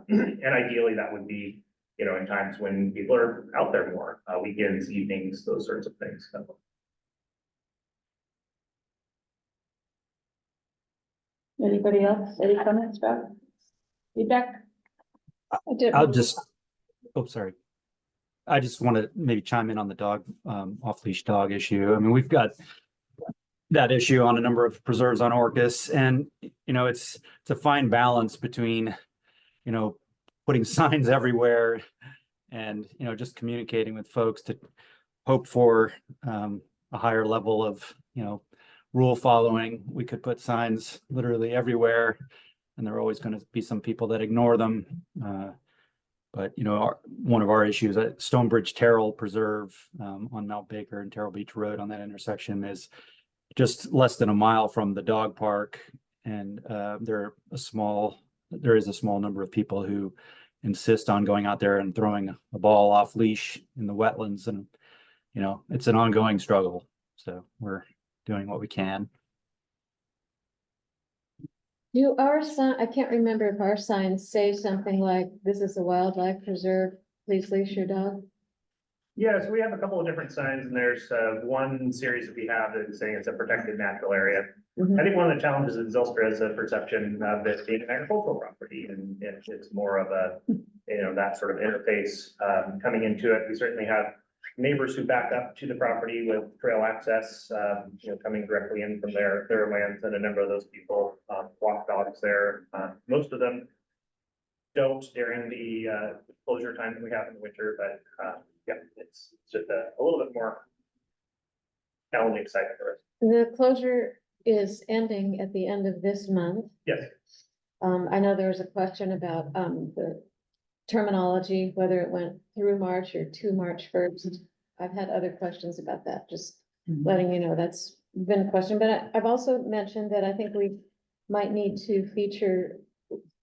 And ideally, that would be, in times when people are out there more, weekends, evenings, those sorts of things. Anybody else, any comments about feedback? I did. I'll just, oh, sorry. I just want to maybe chime in on the dog, off-leash dog issue. I mean, we've got that issue on a number of preserves on Orcas, and, you know, it's a fine balance between, you know, putting signs everywhere and, you know, just communicating with folks to hope for a higher level of, you know, rule following. We could put signs literally everywhere, and there are always going to be some people that ignore them. But, you know, one of our issues at Stonebridge Terrell Preserve on Mount Baker and Terrell Beach Road on that intersection is just less than a mile from the dog park. And there is a small number of people who insist on going out there and throwing a ball off leash in the wetlands. And, you know, it's an ongoing struggle. So we're doing what we can. Do our sign, I can't remember if our signs say something like, this is a wildlife preserve, please leash your dog. Yeah, so we have a couple of different signs, and there's one series that we have that is saying it's a protected natural area. I think one of the challenges is Zylstra has a perception of it being an agricultural property, and it's more of a, you know, that sort of interface coming into it. We certainly have neighbors who back up to the property with trail access, you know, coming directly in from their lands, and a number of those people walk dogs there. Most of them don't during the closure time that we have in the winter, but yeah, it's just a little bit more challenging site for us. The closure is ending at the end of this month. Yes. I know there was a question about the terminology, whether it went through March or to March 1st. I've had other questions about that, just letting you know that's been a question, but I've also mentioned that I think we might need to feature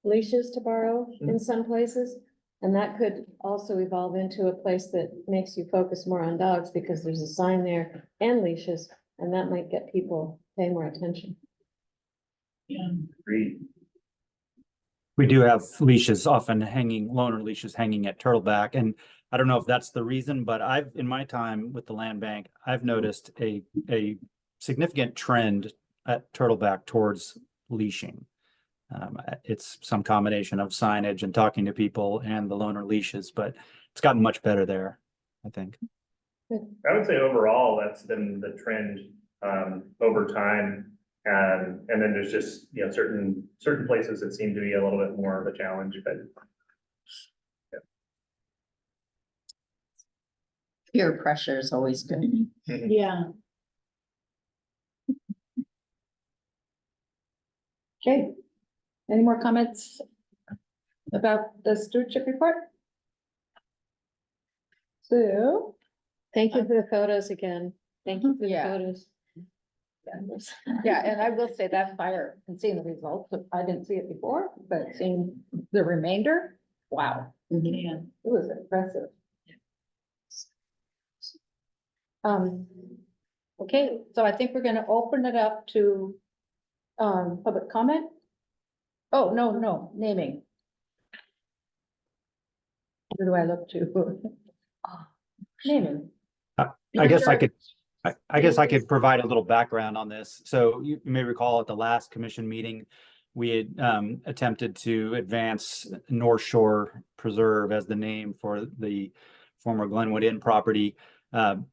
leashes to borrow in some places. And that could also evolve into a place that makes you focus more on dogs because there's a sign there and leashes, and that might get people pay more attention. Agreed. We do have leashes often hanging, loaner leashes hanging at Turtleback. And I don't know if that's the reason, but in my time with the land bank, I've noticed a significant trend at Turtleback towards leashing. It's some combination of signage and talking to people and the loaner leashes, but it's gotten much better there, I think. I would say overall, that's been the trend over time. And then there's just, you know, certain places that seem to be a little bit more of a challenge, but Peer pressure is always good. Yeah. Okay, any more comments about the stewardship report? So, Thank you for the photos again. Thank you for the Yeah. photos. yeah, and I will say that fire and seeing the results, I didn't see it before, but seeing the remainder, wow, Yeah. it was impressive. Okay, so I think we're gonna open it up to public comment. Oh, no, naming. Who do I look to? Naming. I guess I could provide a little background on this. So you may recall at the last commission meeting, we had attempted to advance North Shore Preserve as the name for the former Glenwood Inn property.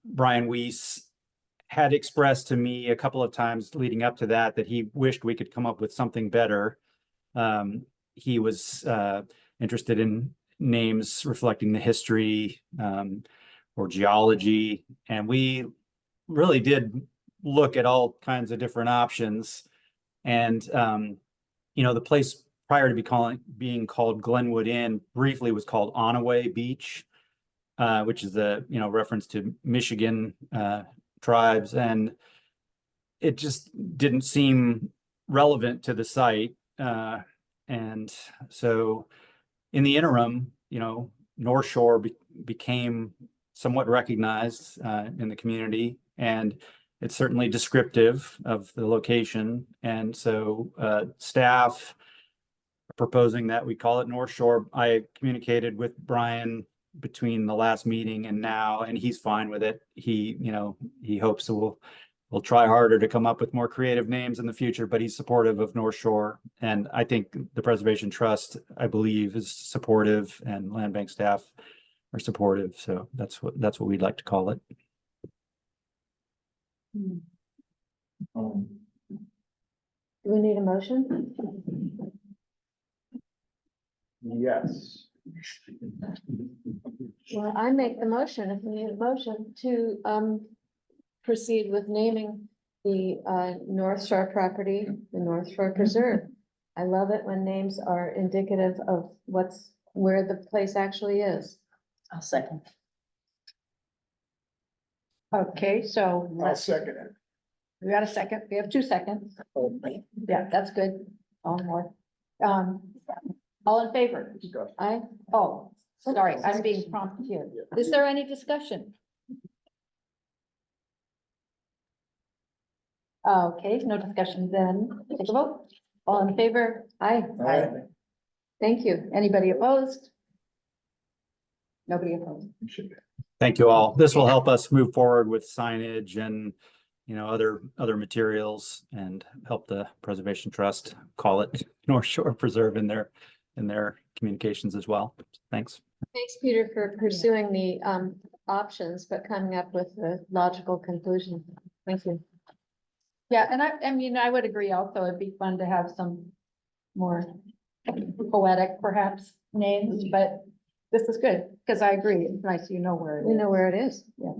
Brian Weiss had expressed to me a couple of times leading up to that he wished we could come up with something better. He was interested in names reflecting the history or geology, and we really did look at all kinds of different options. And you know, the place prior to being called Glenwood Inn briefly was called Onaway Beach, which is a, you know, reference to Michigan tribes, and it just didn't seem relevant to the site. And so in the interim, you know, North Shore became somewhat recognized in the community, and it's certainly descriptive of the location. And so staff are proposing that we call it North Shore. I communicated with Brian between the last meeting and now, and he's fine with it. He, you know, he hopes that we'll we'll try harder to come up with more creative names in the future, but he's supportive of North Shore. And I think the Preservation Trust, I believe, is supportive, and Land Bank staff are supportive. So that's what we'd like to call it. Do we need a motion? Yes. Well, I make the motion, if we need a motion, to proceed with naming the North Shore property, the North Shore Preserve. I love it when names are indicative of where the place actually is. I'll second. Okay, so I'll second it. we got a second. We have 2 seconds. Yeah, that's good. All more. All in favor? I, Oh, sorry, I'm being prompted here. Is there any discussion? Okay, no discussion then. Take a vote. All in favor? Aye. Aye. thank you. Anybody opposed? Nobody opposed. Thank you all. This will help us move forward with signage and, other materials, and help the Preservation Trust call it North Shore Preserve in their communications as well. Thanks. Thanks, Peter, for pursuing the options, but coming up with a logical conclusion. Thank you. Yeah, and I mean, I would agree also, it'd be fun to have some more poetic perhaps names, but this is good, because I agree, it's nice you know where it is. We know where it is. Yeah.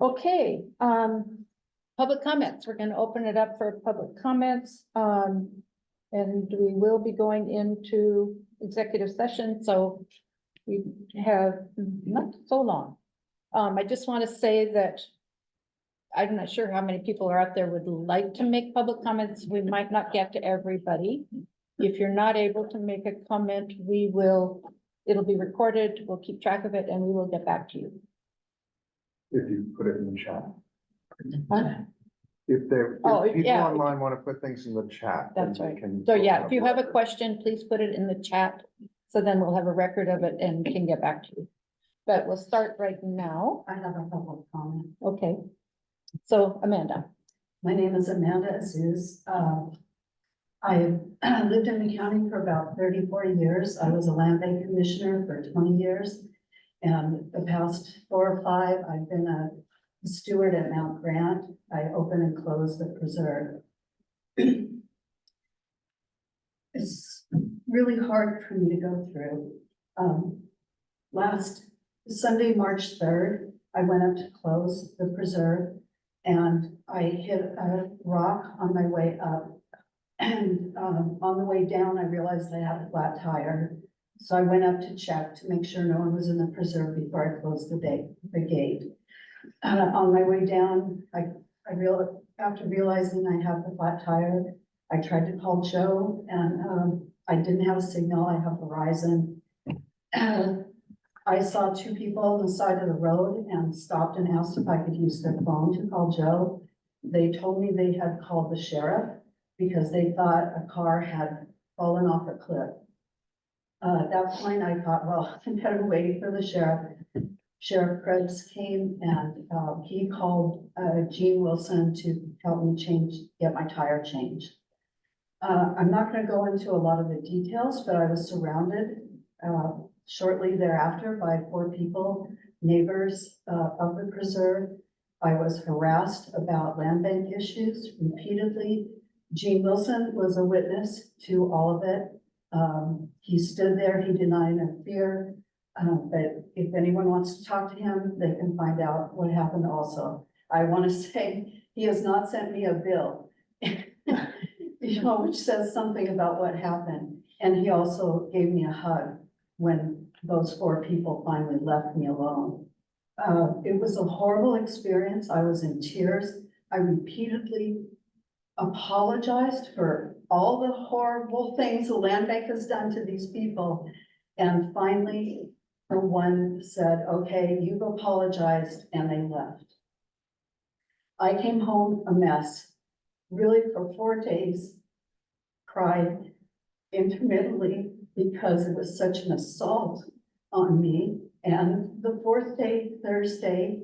Okay, public comments, we're gonna open it up for public comments. And we will be going into executive session, so we have not so long. I just want to say that I'm not sure how many people are out there would like to make public comments. We might not get to everybody. If you're not able to make a comment, it'll be recorded, we'll keep track of it, and we will get back to you. If you put it in the chat. Huh? If people yeah. online want to put things in the chat. then That's we right. can So put yeah, it if you have a up. question, please put it in the chat. So then we'll have a record of it and can get back to you. But we'll start right now. I have a public comment. Okay. So Amanda. My name is Amanda Aziz. I lived in the county for about 40 years. I was a land bank commissioner for 20 years. And the past 4 or 5, I've been a steward at Mount Grant. I open and close the preserve. It's really hard for me to go through. Last Sunday, March 3rd, I went up to close the preserve and I hit a rock on my way up. And on the way down, I realized I had a flat tire. So I went up to check to make sure no one was in the preserve before I closed the gate. On my way down, after realizing I had the flat tire, I tried to call Joe and I didn't have a signal. I have Verizon. I saw 2 people on the side of the road and stopped and asked if I could use their phone to call Joe. They told me they had called the sheriff because they thought a car had fallen off a cliff. At that point, I thought, well, I better wait for the sheriff. Sheriff Krebs came and he called Gene Wilson to help me get my tire changed. I'm not going to go into a lot of the details, but I was surrounded shortly thereafter by 4 people, neighbors of the preserve. I was harassed about land bank issues repeatedly. Gene Wilson was a witness to all of it. He stood there, he did not interfere. But if anyone wants to talk to him, they can find out what happened also. I want to say he has not sent me a bill, which says something about what happened. And he also gave me a hug when those 4 people finally left me alone. It was a horrible experience. I was in tears. I repeatedly apologized for all the horrible things the land bank has done to these people. And finally, one said, okay, you've apologized, and they left. I came home a mess, really for 4 days, cried intermittently because it was such an assault on me. And the 4th day, Thursday,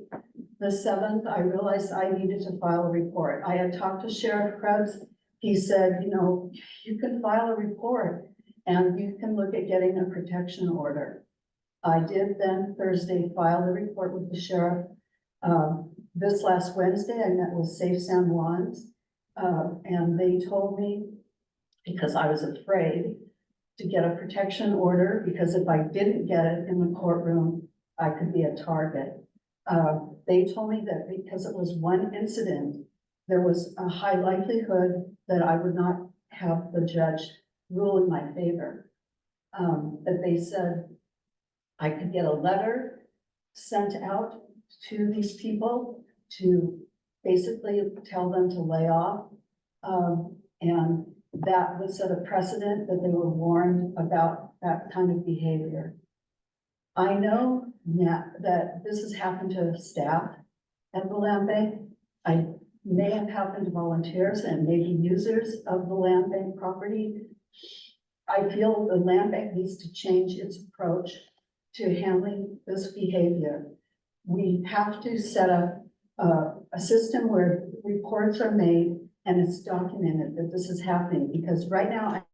the 7th, I realized I needed to file a report. I had talked to Sheriff Krebs. He said, you know, you can file a report and you can look at getting a protection order. I did then Thursday file the report with the sheriff. This last Wednesday, I met with Safe San Juan's, and they told me, because I was afraid, to get a protection order, because if I didn't get it in the courtroom, I could be a target. They told me that because it was one incident, there was a high likelihood that I would not have the judge rule in my favor. That they said I could get a letter sent out to these people to basically tell them to lay off. And that would set a precedent that they were warned about that kind of behavior. I know now that this has happened to staff at the land bank. I may have happened to volunteers and maybe users of the land bank property. I feel the land bank needs to change its approach to handling this behavior. We have to set up a system where reports are made and it's documented that this is happening, because right now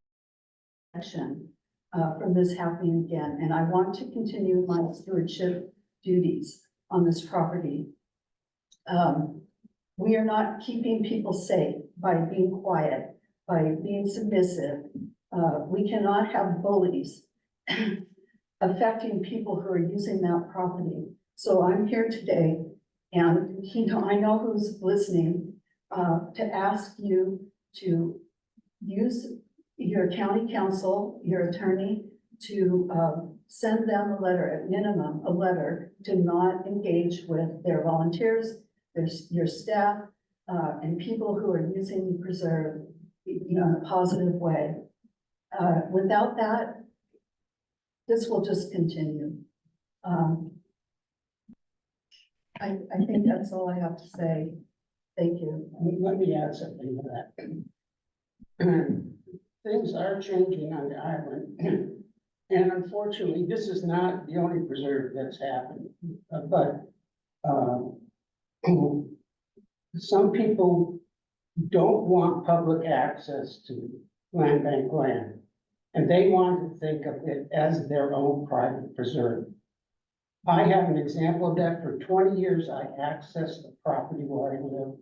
action from this happening again, and I want to continue my stewardship duties on this property. We are not keeping people safe by being quiet, by being submissive. We cannot have bullies affecting people who are using that property. So I'm here today, and I know who's listening, to ask you to use your county council, your attorney, to send them a letter, at minimum, a letter to not engage with their volunteers, your staff, and people who are using the preserve, you know, in a positive way. Without that, this will just continue. I think that's all I have to say. Thank you. Let me add something to that. Things are changing on the island. And unfortunately, this is not the only preserve that's happened, but some people don't want public access to land bank land. And they want to think of it as their own private preserve. I have an example of that. For 20 years, I accessed the property where I live.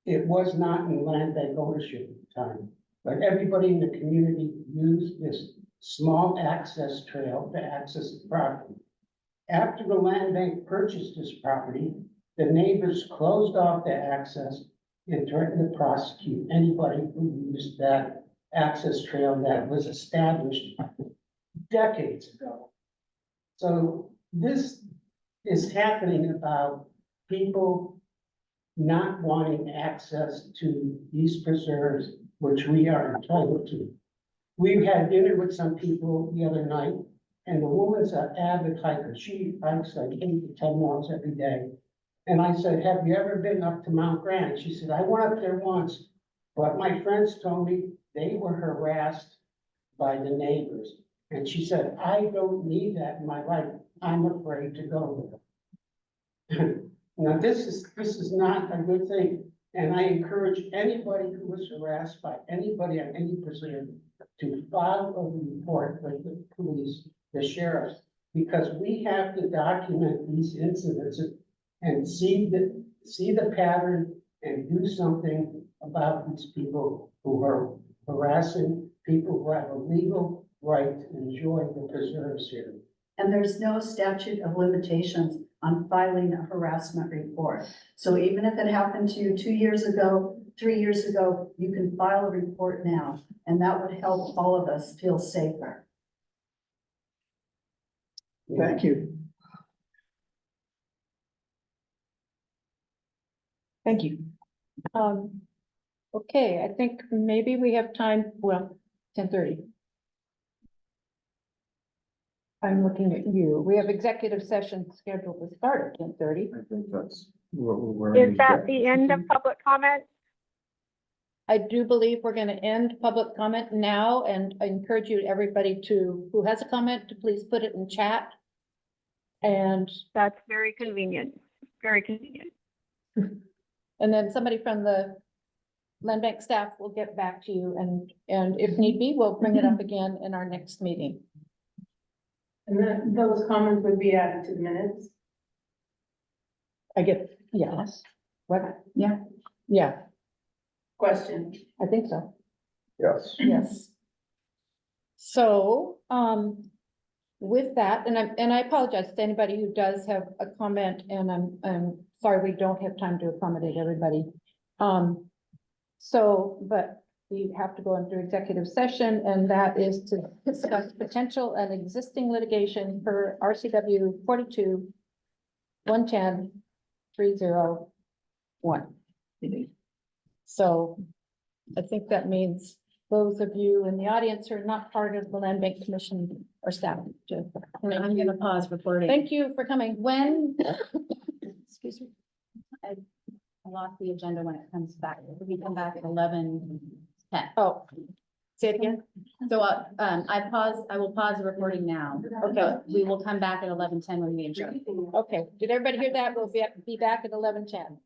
It was not in land bank ownership at the time, but everybody in the community used this small access trail to access the property. After the land bank purchased this property, the neighbors closed off the access and threatened to prosecute anybody who used that access trail that was established decades ago. So this is happening about people not wanting access to these preserves, which we are entitled to. We had dinner with some people the other night, and the woman's an avid hiker. She hikes like 8 to 10 miles every day. And I said, have you ever been up to Mount Grant? She said, I went up there once, but my friends told me they were harassed by the neighbors. And she said, I don't need that in my life. I'm afraid to go there. Now, this is not a good thing. And I encourage anybody who was harassed by anybody on any preserve to file a report with the police, the sheriffs, because we have to document these incidents and see the pattern and do something about these people who are harassing people who have a legal right to enjoy the preserves here. And there's no statute of limitations on filing a harassment report. So even if it happened to you 2 years ago, 3 years ago, you can file a report now, and that would help all of us feel safer. Thank you. Thank you. Okay, I think maybe we have time, well, 10:30. I'm looking at you. We have executive session scheduled to start at 10:30. I think that's where. Is that the end of public comment? I do believe we're going to end public comment now, and I encourage you, everybody who has a comment, to please put it in chat. And That's very convenient. very convenient. And then somebody from the land bank staff will get back to you and if need be, we'll bring it up again in our next meeting. And then those comments would be added to the minutes? I get, yes. What? Yeah. Yeah, Question. I think so. Yes. Yes. So, with that, and I apologize to anybody who does have a comment, and I'm sorry we don't have time to accommodate everybody. But we have to go into executive session, and that is to discuss potential and existing litigation for RCW 42-110-301. So I think that means those of you in the audience who are not part of the Land Bank Commission or staff. I'm gonna pause recording. Thank you for coming. When, Excuse me. I lost the agenda when it comes back. We come back at 11:10. Oh, say it again. So, I will pause the recording now. Okay. We will come back at 11:10 when we adjourn. Okay, did everybody hear that? We'll be back at 11:10.